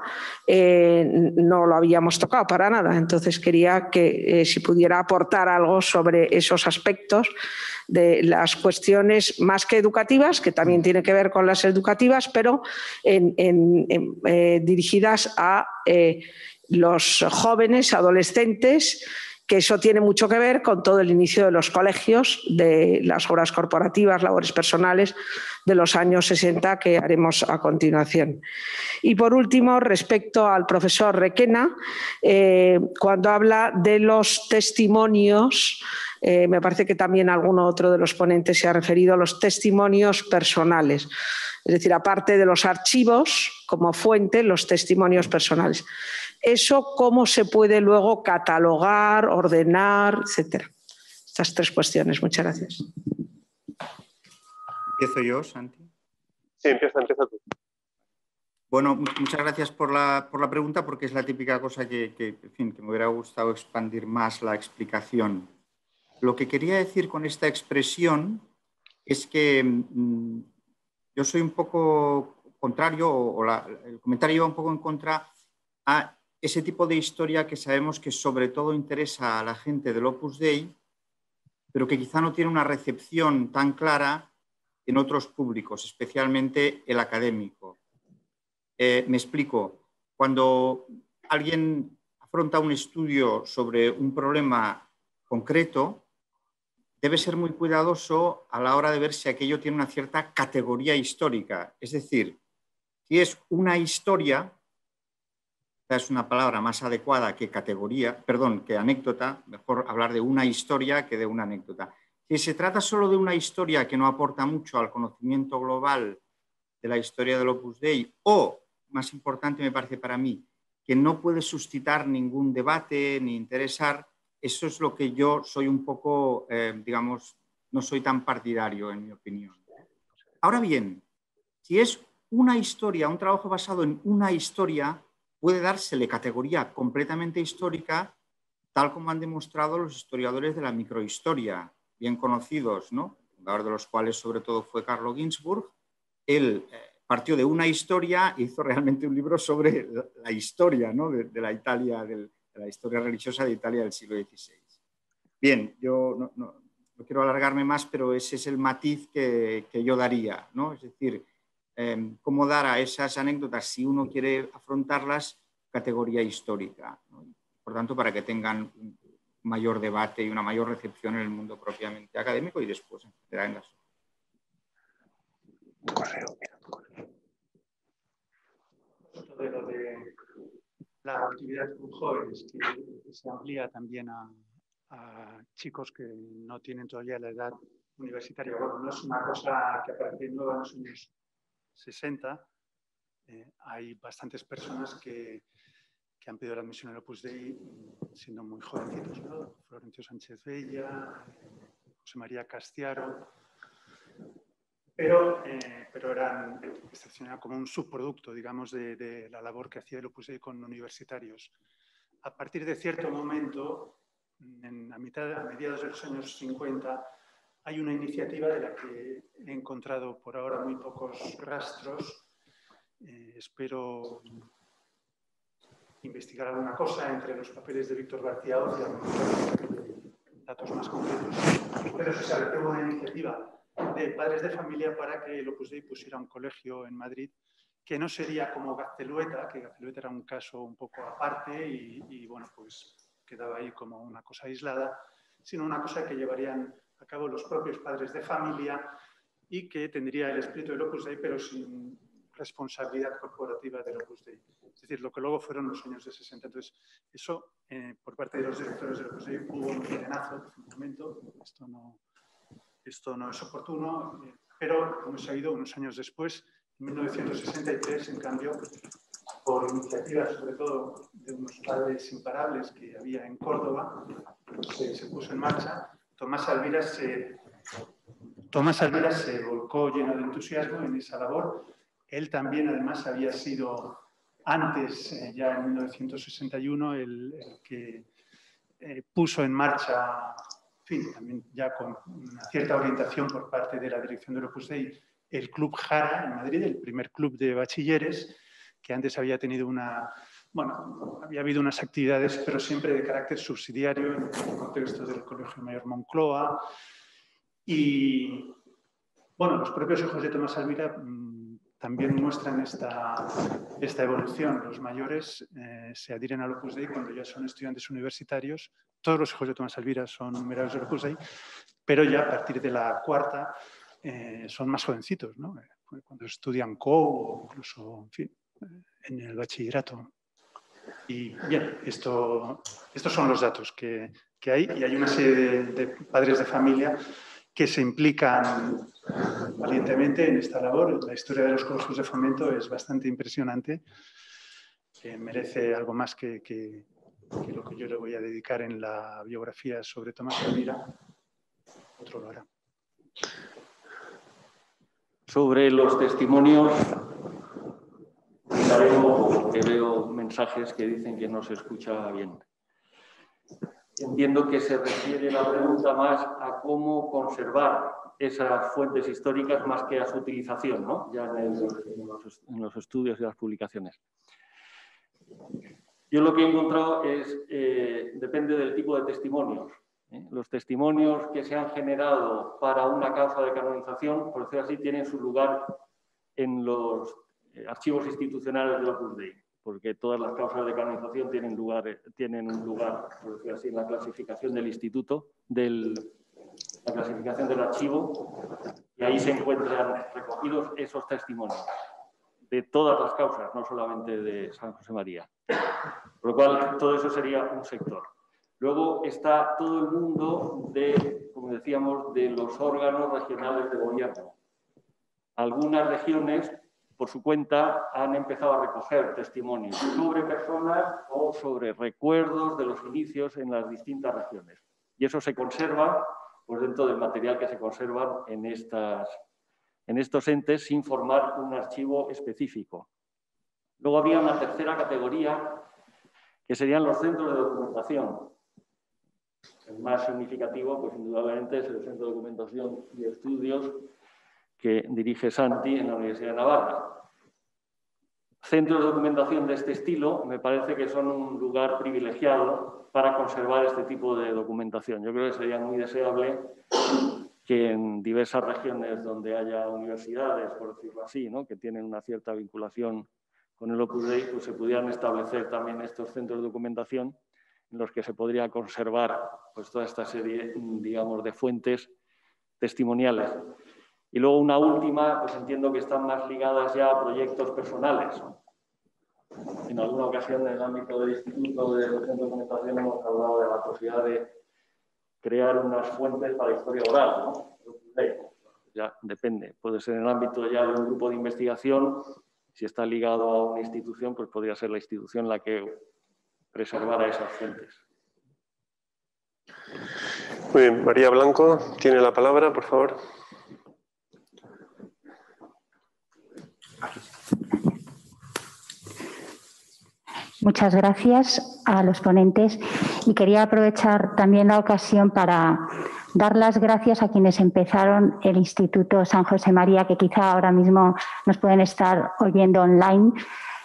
no lo habíamos tocado para nada. Entonces, quería que si pudiera aportar algo sobre esos aspectos de las cuestiones más que educativas, que también tiene que ver con las educativas, pero dirigidas a los jóvenes, adolescentes, que eso tiene mucho que ver con todo el inicio de los colegios, de las obras corporativas, labores personales de los años 60 que haremos a continuación. Y por último, respecto al profesor Requena, cuando habla de los testimonios, me parece que también alguno otro de los ponentes se ha referido a los testimonios personales. Es decir, aparte de los archivos como fuente, los testimonios personales. Eso, ¿cómo se puede luego catalogar, ordenar, etcétera? Estas tres cuestiones. Muchas gracias. ¿Empiezo yo, Santi? Sí, empieza tú. Bueno, muchas gracias por la pregunta, porque es la típica cosa que me hubiera gustado expandir más la explicación. Lo que quería decir con esta expresión es que yo soy un poco contrario, el comentario iba un poco en contra a ese tipo de historia que sabemos que sobre todo interesa a la gente del Opus Dei, pero que quizá no tiene una recepción tan clara en otros públicos, especialmente el académico. Me explico. Cuando alguien afronta un estudio sobre un problema concreto, debe ser muy cuidadoso a la hora de ver si aquello tiene una cierta categoría histórica. Es decir, si es una historia, es una palabra más adecuada que categoría, perdón, que anécdota, mejor hablar de una historia que de una anécdota. Si se trata solo de una historia que no aporta mucho al conocimiento global de la historia del Opus Dei, o, más importante me parece para mí, que no puede suscitar ningún debate ni interesar, eso es lo que yo soy un poco, digamos, no soy tan partidario, en mi opinión. Ahora bien, si es una historia, un trabajo basado en una historia, puede dársele categoría completamente histórica, tal como han demostrado los historiadores de la microhistoria, bien conocidos, ¿no? Fundador de los cuales sobre todo fue Carlo Ginzburg. Él partió de una historia e hizo realmente un libro sobre la historia, ¿no? de la Italia, de la historia religiosa de Italia del siglo XVI. Bien, yo no quiero alargarme más, pero ese es el matiz que yo daría, ¿no? Es decir, cómo dar a esas anécdotas, si uno quiere afrontarlas, categoría histórica, ¿no? Por tanto, para que tengan un mayor debate y una mayor recepción en el mundo propiamente académico y después en la sociedad. De lo de la actividad con jóvenes, que se amplía también a chicos que no tienen todavía la edad universitaria. Bueno, no es una cosa que aparece nueva en los años 60. Hay bastantes personas que han pedido la admisión al Opus Dei siendo muy jovencitos, ¿no? Florencio Sánchez Bella, José María Castiaro, pero eran como un subproducto, digamos, de la labor que hacía el Opus Dei con universitarios. A partir de cierto momento, a mediados de los años 50, hay una iniciativa de la que he encontrado por ahora muy pocos rastros. Espero investigar alguna cosa entre los papeles de Víctor García Oz y datos más concretos. Pero se sabe que hubo una iniciativa de padres de familia para que el Opus Dei pusiera un colegio en Madrid, que no sería como Gaztelueta, que Gaztelueta era un caso un poco aparte y bueno, pues quedaba ahí como una cosa aislada, sino una cosa que llevarían a cabo los propios padres de familia y que tendría el espíritu del Opus Dei, pero sin responsabilidad corporativa del Opus Dei. Es decir, lo que luego fueron los años de 60. Entonces, eso, por parte de los directores del Opus Dei, hubo un frenazo en un momento. Esto no es oportuno, pero hemos sabido unos años después, en 1963, en cambio, por iniciativa sobre todo de unos padres imparables que había en Córdoba, se puso en marcha. Tomás Alvira se volcó lleno de entusiasmo en esa labor Él también, además, había sido antes, ya en 1961, el que puso en marcha, en fin, también ya con una cierta orientación por parte de la dirección del Opus Dei, el Club Jara en Madrid, el primer club de bachilleres, que antes había tenido había habido unas actividades, pero siempre de carácter subsidiario en el contexto del Colegio Mayor Moncloa. Y, bueno, los propios hijos de Tomás Alvira también muestran esta evolución. Los mayores se adhieren al Opus Dei cuando ya son estudiantes universitarios. Todos los hijos de Tomás Alvira son numerados del Opus Dei, pero ya a partir de la cuarta son más jovencitos, ¿no? Cuando estudian CO o incluso, en fin, en el bachillerato. Y bien, estos son los datos que hay, y hay una serie de padres de familia que se implican valientemente en esta labor. La historia de los colegios de fomento es bastante impresionante. Merece algo más que lo que yo le voy a dedicar en la biografía sobre Tomás Alvira. Otro lo hará. Sobre los testimonios, porque veo mensajes que dicen que no se escucha bien. Entiendo que se refiere la pregunta más a cómo conservar esas fuentes históricas más que a su utilización, ¿no? Ya en los estudios y las publicaciones. Yo lo que he encontrado es, depende del tipo de testimonios. Los testimonios que se han generado para una causa de canonización, por decirlo así, tienen su lugar en los archivos institucionales del Opus Dei, porque todas las causas de canonización tienen un lugar, por decirlo así, en la clasificación del instituto, la clasificación del archivo, y ahí se encuentran recogidos esos testimonios de todas las causas, no solamente de San José María. Por lo cual, todo eso sería un sector. Luego está todo el mundo como decíamos, de los órganos regionales de gobierno. Algunas regiones, por su cuenta, han empezado a recoger testimonios sobre personas o sobre recuerdos de los inicios en las distintas regiones. Y eso se conserva pues, dentro del material que se conserva en estos entes sin formar un archivo específico. Luego habría una tercera categoría que serían los centros de documentación. El más significativo, pues indudablemente, es el Centro de Documentación y Estudios que dirige Santi en la Universidad de Navarra. Centros de documentación de este estilo me parece que son un lugar privilegiado para conservar este tipo de documentación. Yo creo que sería muy deseable que en diversas regiones donde haya universidades, por decirlo así, ¿no? Que tienen una cierta vinculación con el Opus Dei, pues se pudieran establecer también estos centros de documentación en los que se podría conservar pues, toda esta serie, digamos, de fuentes testimoniales. Y luego una última, pues entiendo que están más ligadas ya a proyectos personales. En alguna ocasión, en el ámbito del Instituto de Centro de Documentación, hemos hablado de la posibilidad de crear unas fuentes para historia oral, ¿no? Ya depende, puede ser en el ámbito ya de un grupo de investigación, si está ligado a una institución, pues podría ser la institución la que preservara esas fuentes. Muy bien, María Blanco tiene la palabra, por favor. Muchas gracias a los ponentes y quería aprovechar también la ocasión para dar las gracias a quienes empezaron el Instituto San José María, que quizá ahora mismo nos pueden estar oyendo online,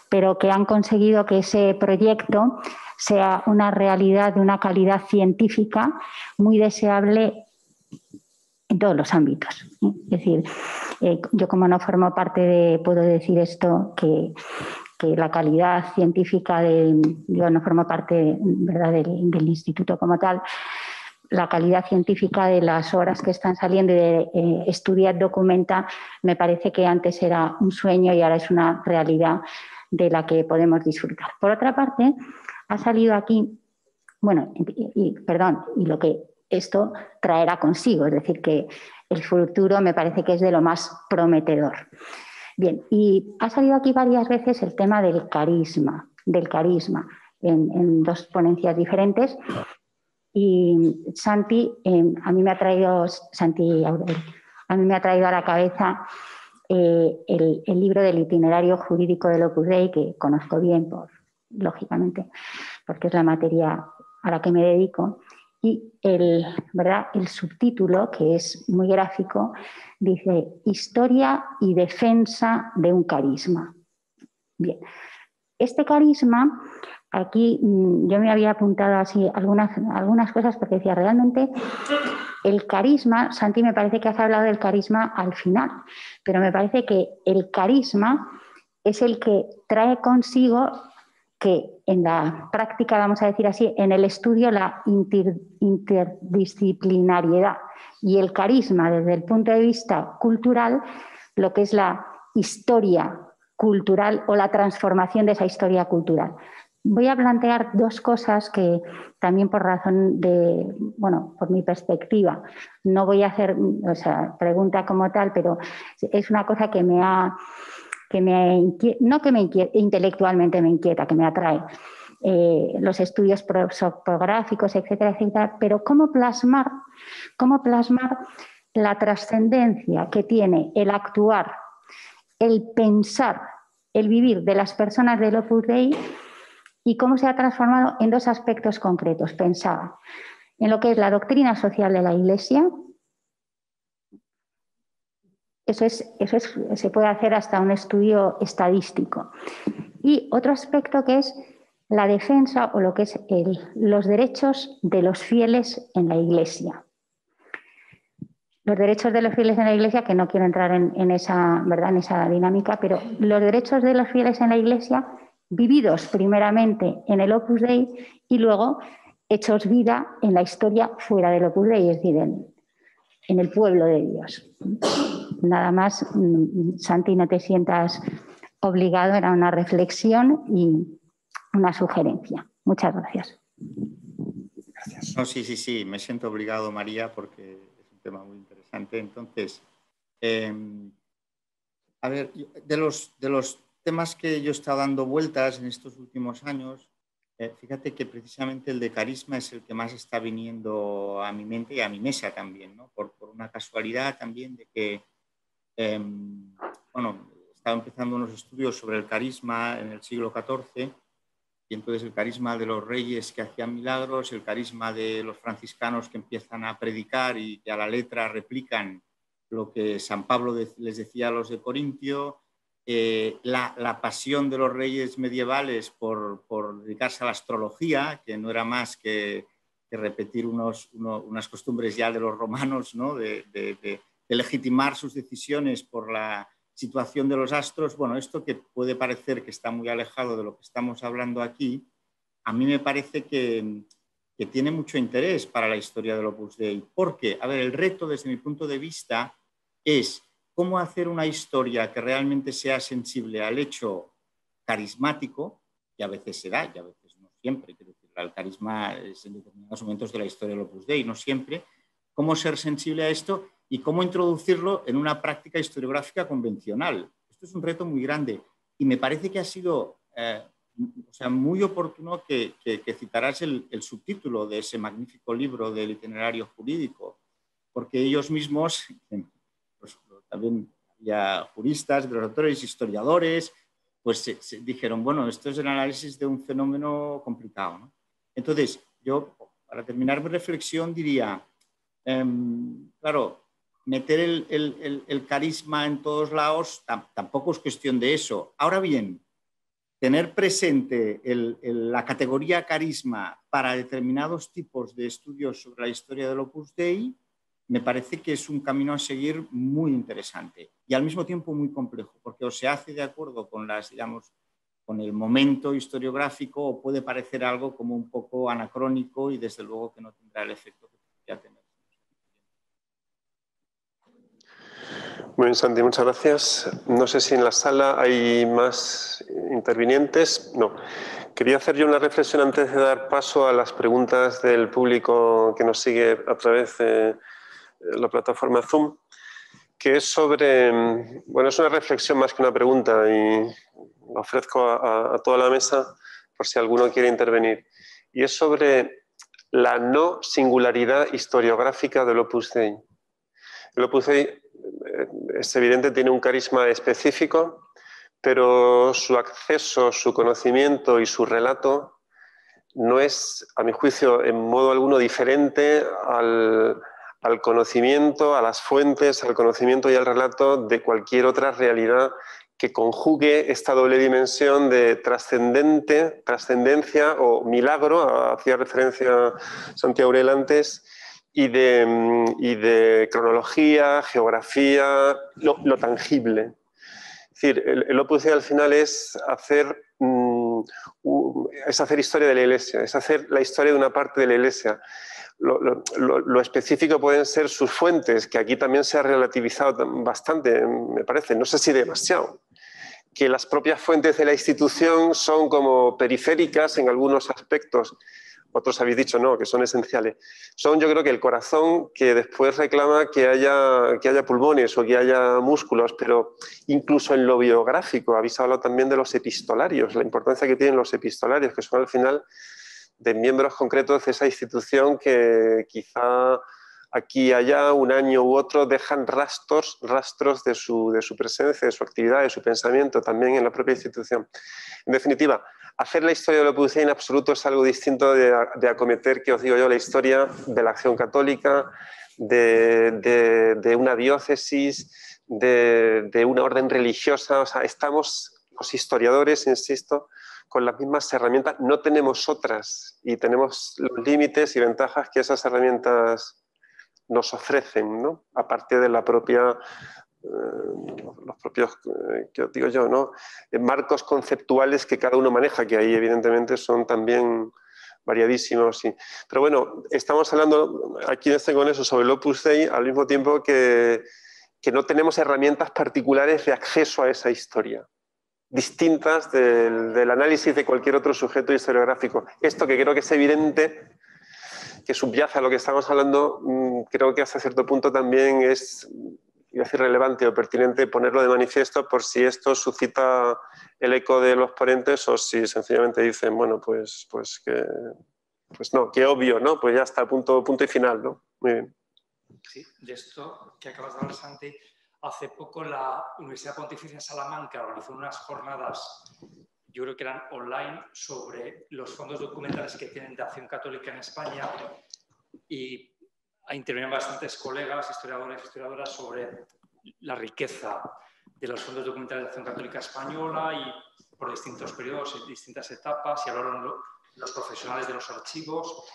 pero que han conseguido que ese proyecto sea una realidad de una calidad científica muy deseable en todos los ámbitos. Es decir, yo como no formo parte puedo decir esto, que la calidad científica yo no formo parte, ¿verdad?, del instituto como tal, la calidad científica de las obras que están saliendo de Estudiat Documenta me parece que antes era un sueño y ahora es una realidad de la que podemos disfrutar. Por otra parte, ha salido aquí, bueno, y lo que esto traerá consigo, es decir, que el futuro me parece que es de lo más prometedor. Bien, y ha salido aquí varias veces el tema del carisma en dos ponencias diferentes. Y Santi, a mí me ha traído a la cabeza el libro del itinerario jurídico del Opus Dei, que conozco bien, lógicamente, porque es la materia a la que me dedico, y ¿verdad? El subtítulo, que es muy gráfico, dice Historia y defensa de un carisma. Bien, este carisma, aquí yo me había apuntado así algunas cosas porque decía, realmente el carisma, Santi me parece que has hablado del carisma al final, pero me parece que el carisma es el que trae consigo que en la práctica, vamos a decir así, en el estudio la interdisciplinariedad y el carisma desde el punto de vista cultural, lo que es la historia cultural o la transformación de esa historia cultural. Voy a plantear dos cosas que también por razón de, bueno, por mi perspectiva, no voy a hacer, o sea, pregunta como tal, pero es una cosa que me ha, no que me inquieta, intelectualmente me inquieta, que me atrae. Los estudios prosopográficos, etcétera, etcétera, pero cómo plasmar la trascendencia que tiene el actuar, el pensar, el vivir de las personas del Opus Dei y cómo se ha transformado en dos aspectos concretos. Pensaba en lo que es la doctrina social de la Iglesia. Se puede hacer hasta un estudio estadístico. Y otro aspecto que es la defensa o lo que es los derechos de los fieles en la Iglesia. Los derechos de los fieles en la Iglesia, que no quiero entrar en esa, ¿verdad?, en esa dinámica, pero los derechos de los fieles en la Iglesia vividos primeramente en el Opus Dei y luego hechos vida en la historia fuera del Opus Dei, es decir, en el pueblo de Dios. Nada más, Santi, no te sientas obligado, era una reflexión y una sugerencia. Muchas gracias. Gracias. No, sí, me siento obligado, María, porque es un tema muy interesante. Entonces, a ver, de los temas que yo he estado dando vueltas en estos últimos años, fíjate que precisamente el de carisma es el que más está viniendo a mi mente y a mi mesa también, ¿no? Por una casualidad también de que, bueno, estaba empezando unos estudios sobre el carisma en el siglo XIV y entonces el carisma de los reyes que hacían milagros, el carisma de los franciscanos que empiezan a predicar y que a la letra replican lo que San Pablo les decía a los de Corintio, la pasión de los reyes medievales por dedicarse a la astrología, que no era más que repetir unas costumbres ya de los romanos, ¿no? de legitimar sus decisiones por la situación de los astros. Bueno, esto que puede parecer que está muy alejado de lo que estamos hablando aquí, a mí me parece que tiene mucho interés para la historia del Opus Dei. Porque, a ver, el reto desde mi punto de vista es cómo hacer una historia que realmente sea sensible al hecho carismático, que a veces se da y a veces no siempre. Quiero decir, el carisma es en determinados momentos de la historia del Opus Dei, no siempre. Cómo ser sensible a esto y cómo introducirlo en una práctica historiográfica convencional. Esto es un reto muy grande y me parece que ha sido muy oportuno que citaras el subtítulo de ese magnífico libro del itinerario jurídico, porque ellos mismos, pues, también había juristas, autores, historiadores, pues se dijeron, bueno, esto es el análisis de un fenómeno complicado, ¿no? Entonces, yo, para terminar mi reflexión, diría, claro, meter el carisma en todos lados tampoco es cuestión de eso. Ahora bien, tener presente la categoría carisma para determinados tipos de estudios sobre la historia del Opus Dei me parece que es un camino a seguir muy interesante y al mismo tiempo muy complejo, porque o se hace de acuerdo con con el momento historiográfico o puede parecer algo como un poco anacrónico y desde luego que no tendrá el efecto que tendría tener. Muy bien, Santi, muchas gracias. No sé si en la sala hay más intervinientes. No. Quería hacer yo una reflexión antes de dar paso a las preguntas del público que nos sigue a través de la plataforma Zoom, que es sobre, bueno, es una reflexión más que una pregunta y la ofrezco a toda la mesa por si alguno quiere intervenir. Y es sobre la no singularidad historiográfica del Opus Dei. El Opus Dei es evidente, tiene un carisma específico, pero su acceso, su conocimiento y su relato no es, a mi juicio, en modo alguno diferente al conocimiento, a las fuentes, al conocimiento y al relato de cualquier otra realidad que conjugue esta doble dimensión de trascendencia o milagro, hacía referencia Santiago Aurel antes, y de cronología, geografía, lo tangible. Es decir, el Opus Dei al final es hacer historia de la Iglesia, es hacer la historia de una parte de la Iglesia. Lo específico pueden ser sus fuentes, que aquí también se ha relativizado bastante, me parece, no sé si demasiado, que las propias fuentes de la institución son como periféricas en algunos aspectos. Otros habéis dicho no, que son esenciales. Son, yo creo, que el corazón que después reclama que haya pulmones o que haya músculos, pero incluso en lo biográfico, habéis hablado también de los epistolarios, la importancia que tienen los epistolarios, que son al final de miembros concretos de esa institución que quizá aquí y allá, un año u otro, dejan rastros de su presencia, de su actividad, de su pensamiento, también en la propia institución. En definitiva, hacer la historia de la Opus Dei en absoluto es algo distinto de acometer, que os digo yo, la historia de la acción católica, de una diócesis, de una orden religiosa. O sea, estamos los historiadores, insisto, con las mismas herramientas, no tenemos otras y tenemos los límites y ventajas que esas herramientas nos ofrecen, ¿no? A partir de la propia, los propios, que os digo yo, ¿no? Marcos conceptuales que cada uno maneja, que ahí evidentemente son también variadísimos. Sí. Pero bueno, estamos hablando aquí en este congreso sobre el Opus Dei al mismo tiempo que no tenemos herramientas particulares de acceso a esa historia, distintas del análisis de cualquier otro sujeto historiográfico. Esto que creo que es evidente, que subyace a lo que estamos hablando, creo que hasta cierto punto también es, iba a decir, relevante o pertinente ponerlo de manifiesto por si esto suscita el eco de los ponentes o si sencillamente dicen, bueno, pues no, qué obvio, ¿no? Pues ya está, punto y final, ¿no? Muy bien. Sí, de esto que acabas de hablar, Santi, hace poco la Universidad Pontificia de Salamanca organizó unas jornadas, yo creo que eran online, sobre los fondos documentales que tienen de Acción Católica en España y intervinieron bastantes colegas, historiadores y historiadoras sobre la riqueza de los fondos documentales de Acción Católica Española y por distintos periodos, en distintas etapas, y hablaron los profesionales de los archivos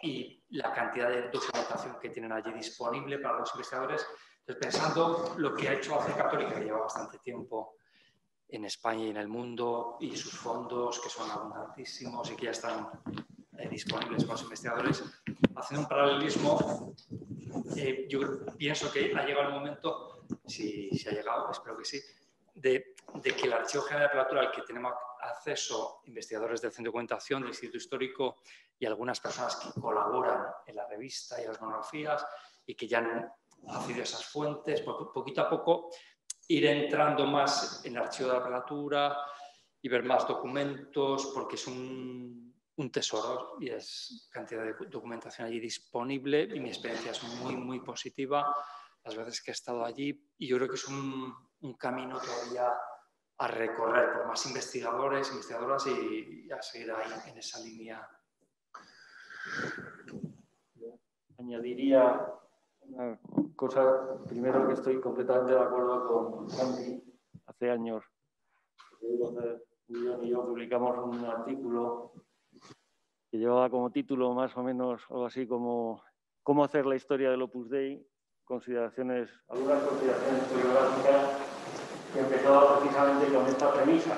y la cantidad de documentación que tienen allí disponible para los investigadores. Entonces, pensando lo que ha hecho Acción Católica, que lleva bastante tiempo en España y en el mundo, y sus fondos, que son abundantísimos y que ya están disponibles para los investigadores, haciendo un paralelismo, yo pienso que ha llegado el momento, si ha llegado, espero que sí, de que el Archivo General de Prelatura, al que tenemos acceso investigadores del Centro de Documentación, del Instituto Histórico y algunas personas que colaboran en la revista y las monografías y que ya han accedido a esas fuentes, poquito a poco ir entrando más en el Archivo de la Prelatura y ver más documentos, porque es un tesoro y es cantidad de documentación allí disponible y mi experiencia es muy, muy positiva las veces que he estado allí y yo creo que es un camino todavía a recorrer por más investigadores, investigadoras y a seguir ahí en esa línea. Añadiría una cosa, primero que estoy completamente de acuerdo con Santi. Hace años, Julián y yo publicamos un artículo que llevaba como título más o menos algo así como ¿Cómo hacer la historia del Opus Dei? Algunas consideraciones historiográficas, que empezaba precisamente con esta premisa.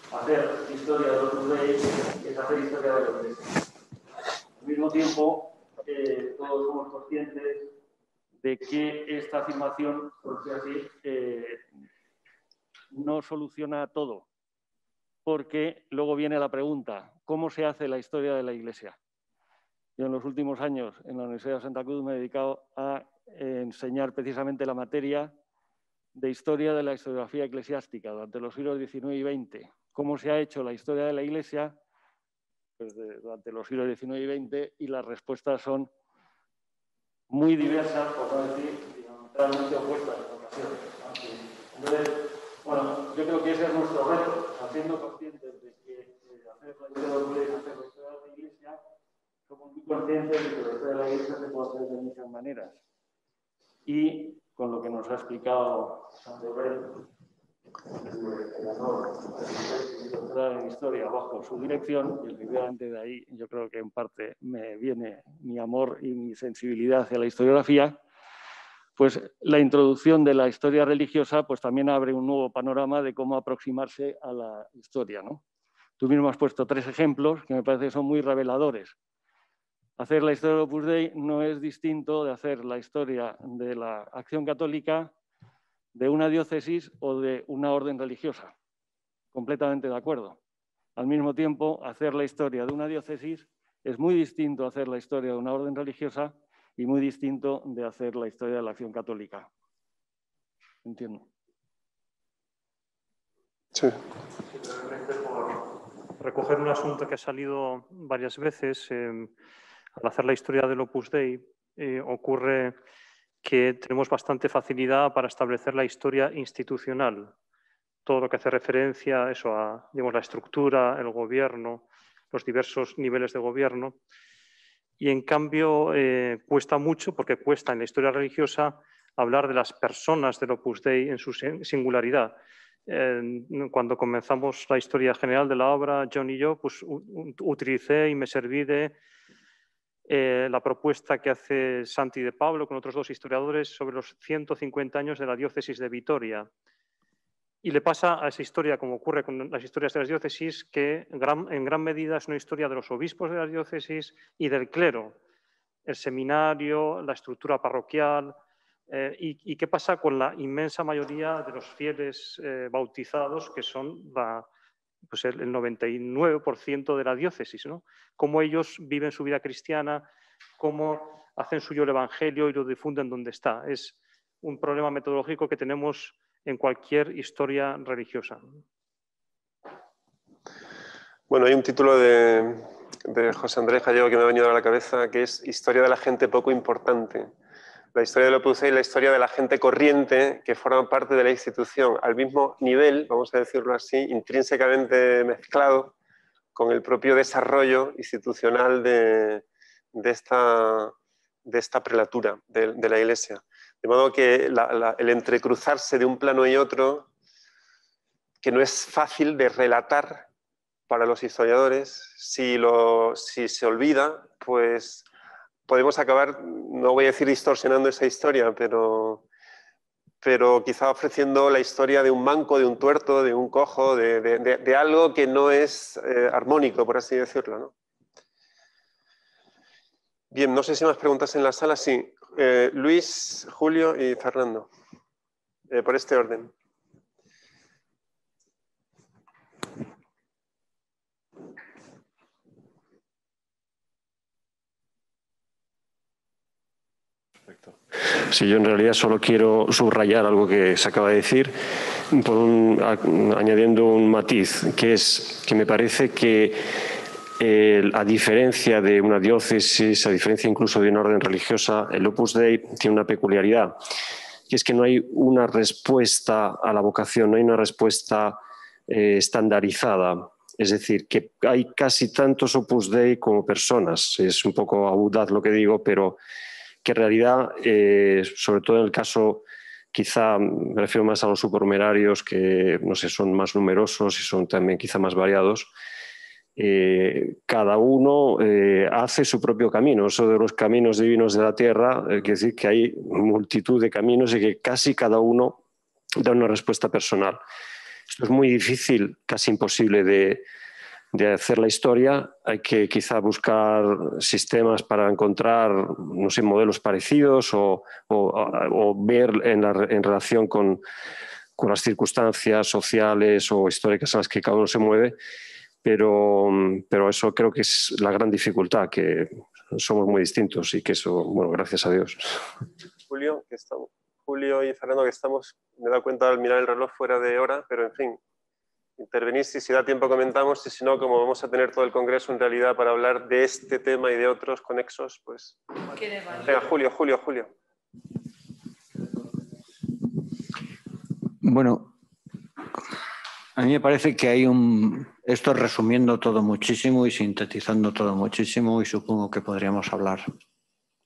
Hacer historia del Opus Dei es hacer historia de la Iglesia. Al mismo tiempo, todos somos conscientes de que esta afirmación, por decir así, no soluciona todo, porque luego viene la pregunta, ¿cómo se hace la historia de la Iglesia? Yo en los últimos años en la Universidad de Santa Cruz me he dedicado a enseñar precisamente la materia de historia de la historiografía eclesiástica durante los siglos XIX y XX. ¿Cómo se ha hecho la historia de la Iglesia pues durante los siglos XIX y XX? Y las respuestas son muy diversas, por no decir diametralmente opuestas en ocasiones. Entonces, bueno, yo creo que ese es nuestro reto, siendo conscientes de que hacer la historia de la Iglesia, hacer la historia de la Iglesia, somos muy conscientes de que la historia de la Iglesia se puede hacer de muchas maneras. Y con lo que nos ha explicado Sandoval, en historia bajo su dirección, y efectivamente de ahí yo creo que en parte me viene mi amor y mi sensibilidad hacia la historiografía, pues la introducción de la historia religiosa pues también abre un nuevo panorama de cómo aproximarse a la historia, ¿no? Tú mismo has puesto 3 ejemplos que me parece que son muy reveladores. Hacer la historia del Opus Dei no es distinto de hacer la historia de la Acción Católica de una diócesis o de una orden religiosa. Completamente de acuerdo. Al mismo tiempo, hacer la historia de una diócesis es muy distinto a hacer la historia de una orden religiosa y muy distinto de hacer la historia de la Acción Católica. Entiendo. Sí. Simplemente por recoger un asunto que ha salido varias veces, al hacer la historia del Opus Dei, ocurre que tenemos bastante facilidad para establecer la historia institucional. Todo lo que hace referencia a eso, a digamos, la estructura, el gobierno, los diversos niveles de gobierno. Y en cambio cuesta mucho, porque cuesta en la historia religiosa hablar de las personas del Opus Dei en su singularidad. Cuando comenzamos la historia general de la obra, John y yo, pues utilicé y me serví de la propuesta que hace Santi de Pablo con otros 2 historiadores sobre los 150 años de la diócesis de Vitoria. Y le pasa a esa historia, como ocurre con las historias de las diócesis, que en gran medida es una historia de los obispos de las diócesis y del clero, el seminario, la estructura parroquial. ¿Y qué pasa con la inmensa mayoría de los fieles bautizados, que son pues el 99% de la diócesis, ¿no? Cómo ellos viven su vida cristiana, cómo hacen suyo el Evangelio y lo difunden donde está. Es un problema metodológico que tenemos en cualquier historia religiosa. Bueno, hay un título de José Andrés Gallego que me ha venido a la cabeza, que es Historia de la gente poco importante. La historia del Opus Dei y la historia de la gente corriente que forma parte de la institución, al mismo nivel, vamos a decirlo así, intrínsecamente mezclado con el propio desarrollo institucional de esta prelatura de la Iglesia. De modo que el entrecruzarse de un plano y otro, que no es fácil de relatar para los historiadores, si se olvida, pues podemos acabar, no voy a decir distorsionando esa historia, pero quizá ofreciendo la historia de un manco, de un tuerto, de un cojo, de algo que no es armónico, por así decirlo, ¿no? Bien, no sé si hay más preguntas en la sala. Sí, Luis, Julio y Fernando, por este orden. Sí, yo en realidad solo quiero subrayar algo que se acaba de decir, añadiendo un matiz, que es que me parece que a diferencia de una diócesis, a diferencia incluso de una orden religiosa, el Opus Dei tiene una peculiaridad, que es que no hay una respuesta a la vocación, no hay una respuesta estandarizada. Es decir, que hay casi tantos Opus Dei como personas. Es un poco audaz lo que digo, pero que en realidad, sobre todo en el caso, quizá me refiero más a los supernumerarios, que no sé, son más numerosos y son también quizá más variados, cada uno hace su propio camino. Eso de los caminos divinos de la tierra, quiere decir que hay multitud de caminos y que casi cada uno da una respuesta personal. Esto es muy difícil, casi imposible de hacer la historia. Hay que quizá buscar sistemas para encontrar, no sé, modelos parecidos o ver en relación con las circunstancias sociales o históricas en las que cada uno se mueve, pero eso creo que es la gran dificultad, que somos muy distintos y que eso, bueno, gracias a Dios. Julio y Fernando, que estamos, me he dado cuenta al mirar el reloj fuera de hora, pero en fin, intervenís y si da tiempo comentamos, y si no, como vamos a tener todo el congreso en realidad para hablar de este tema y de otros conexos, pues... Venga, Julio. Bueno, a mí me parece que hay esto resumiendo todo muchísimo y sintetizando todo muchísimo, y supongo que podríamos hablar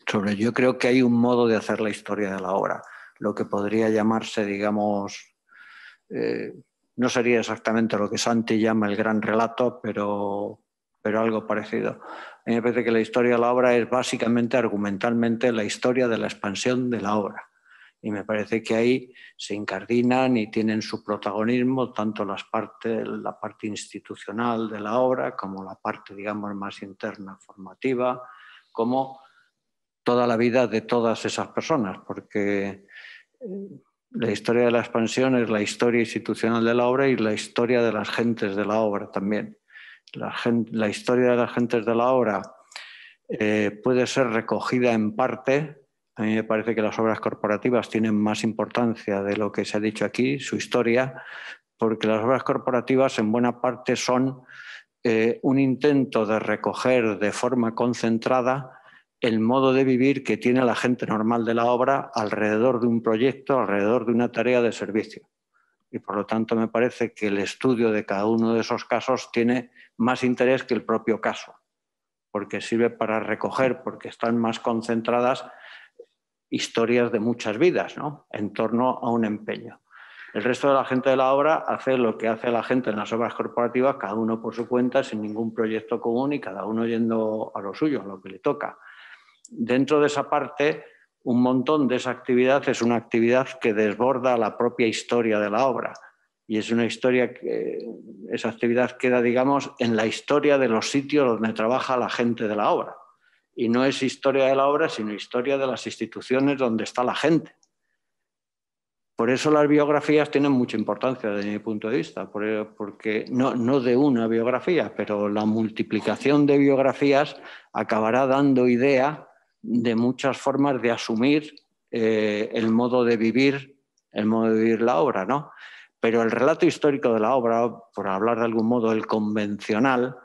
sobre ello. Yo creo que hay un modo de hacer la historia de la obra, lo que podría llamarse, digamos, no sería exactamente lo que Santi llama el gran relato, pero algo parecido. A mí me parece que la historia de la obra es básicamente, argumentalmente, la historia de la expansión de la obra. Y me parece que ahí se incardinan y tienen su protagonismo tanto la parte institucional de la obra como la parte, digamos, más interna, formativa, como toda la vida de todas esas personas, porque la historia de la expansión es la historia institucional de la obra y la historia de las gentes de la obra también. La historia de las gentes de la obra puede ser recogida en parte. A mí me parece que las obras corporativas tienen más importancia de lo que se ha dicho aquí, su historia, porque las obras corporativas en buena parte son un intento de recoger de forma concentrada el modo de vivir que tiene la gente normal de la obra alrededor de un proyecto, alrededor de una tarea de servicio. Y por lo tanto me parece que el estudio de cada uno de esos casos tiene más interés que el propio caso, porque sirve para recoger, porque están más concentradas historias de muchas vidas, ¿no?, en torno a un empeño. El resto de la gente de la obra hace lo que hace la gente en las obras corporativas, cada uno por su cuenta, sin ningún proyecto común y cada uno yendo a lo suyo, a lo que le toca. Dentro de esa parte, un montón de esa actividad es una actividad que desborda la propia historia de la obra. Y es una historia que esa actividad queda, digamos, en la historia de los sitios donde trabaja la gente de la obra. Y no es historia de la obra, sino historia de las instituciones donde está la gente. Por eso las biografías tienen mucha importancia desde mi punto de vista, porque no de una biografía, pero la multiplicación de biografías acabará dando idea de muchas formas de asumir el modo de vivir la obra, ¿no? Pero el relato histórico de la obra, por hablar de algún modo el convencional,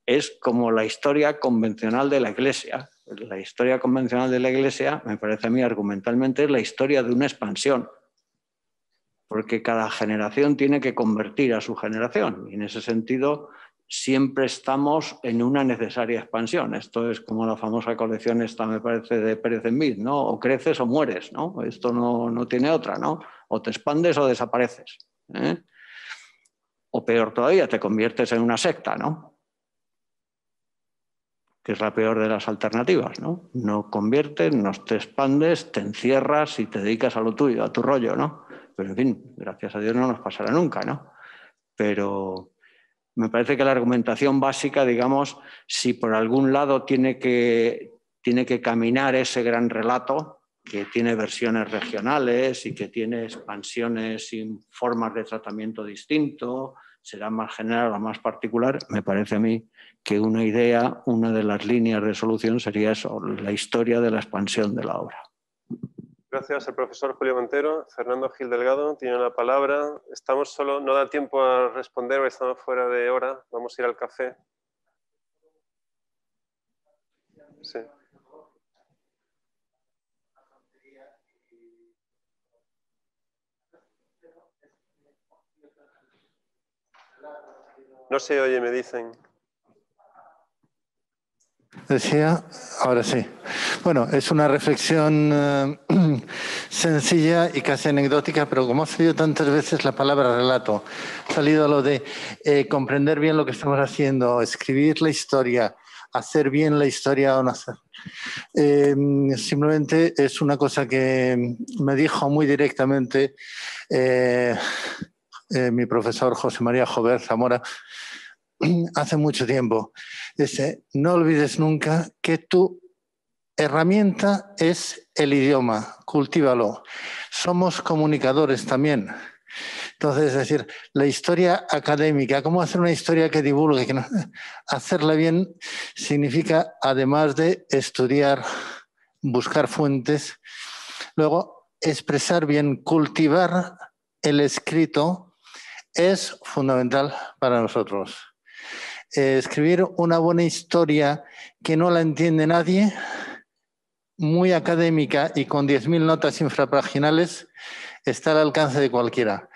es como la historia convencional de la Iglesia. La historia convencional de la Iglesia, me parece a mí argumentalmente, es la historia de una expansión, porque cada generación tiene que convertir a su generación, y en ese sentido siempre estamos en una necesaria expansión. Esto es como la famosa colección esta, me parece, de Pérez Envid, ¿no? O creces o mueres, ¿no? Esto no tiene otra, ¿no? O te expandes o desapareces, ¿eh? O peor todavía, te conviertes en una secta, ¿no?, que es la peor de las alternativas, ¿no? No conviertes, no te expandes, te encierras y te dedicas a lo tuyo, a tu rollo, ¿no? Pero en fin, gracias a Dios no nos pasará nunca, ¿no? Pero me parece que la argumentación básica, digamos, si por algún lado tiene que caminar ese gran relato, que tiene versiones regionales y que tiene expansiones y formas de tratamiento distinto, será más general o más particular, me parece a mí que una de las líneas de solución sería eso, la historia de la expansión de la obra. Gracias al profesor Julio Montero. Fernando Gil Delgado tiene la palabra. No da tiempo a responder, porque estamos fuera de hora. Vamos a ir al café. Sí. No se oye, me dicen. Decía, ahora sí. Bueno, es una reflexión sencilla y casi anecdótica, pero como ha salido tantas veces la palabra relato, ha salido lo de comprender bien lo que estamos haciendo, escribir la historia, hacer bien la historia o no hacer. Simplemente es una cosa que me dijo muy directamente mi profesor José María Jover Zamora hace mucho tiempo. Dice, no olvides nunca que tu herramienta es el idioma, cultívalo. Somos comunicadores también. Entonces, es decir, la historia académica, cómo hacer una historia que divulgue, que no, hacerla bien significa, además de estudiar, buscar fuentes, luego expresar bien, cultivar el escrito es fundamental para nosotros. Escribir una buena historia que no la entiende nadie, muy académica y con 10.000 notas infrapaginales, está al alcance de cualquiera.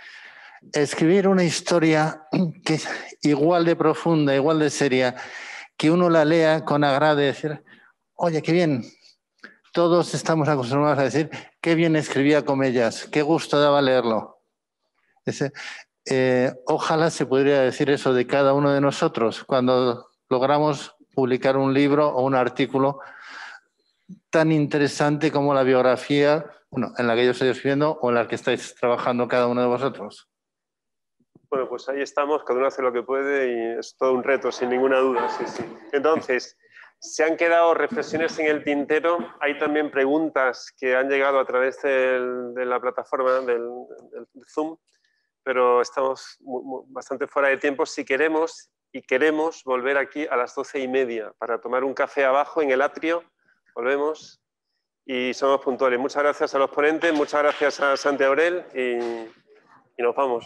Escribir una historia que es igual de profunda, igual de seria, que uno la lea con agrado y decir, oye, qué bien. Todos estamos acostumbrados a decir, qué bien escribía Comellas, qué gusto daba leerlo. Ojalá se pudiera decir eso de cada uno de nosotros cuando logramos publicar un libro o un artículo tan interesante como la biografía, bueno, en la que yo estoy escribiendo o en la que estáis trabajando cada uno de vosotros. Bueno, pues ahí estamos, cada uno hace lo que puede y es todo un reto, sin ninguna duda. Sí, sí. Entonces, se han quedado reflexiones en el tintero, hay también preguntas que han llegado a través de la plataforma del Zoom, pero estamos bastante fuera de tiempo. Si queremos, y queremos volver aquí a las 12:30 para tomar un café abajo en el atrio, volvemos y somos puntuales. Muchas gracias a los ponentes, muchas gracias a Santi Aurel y nos vamos.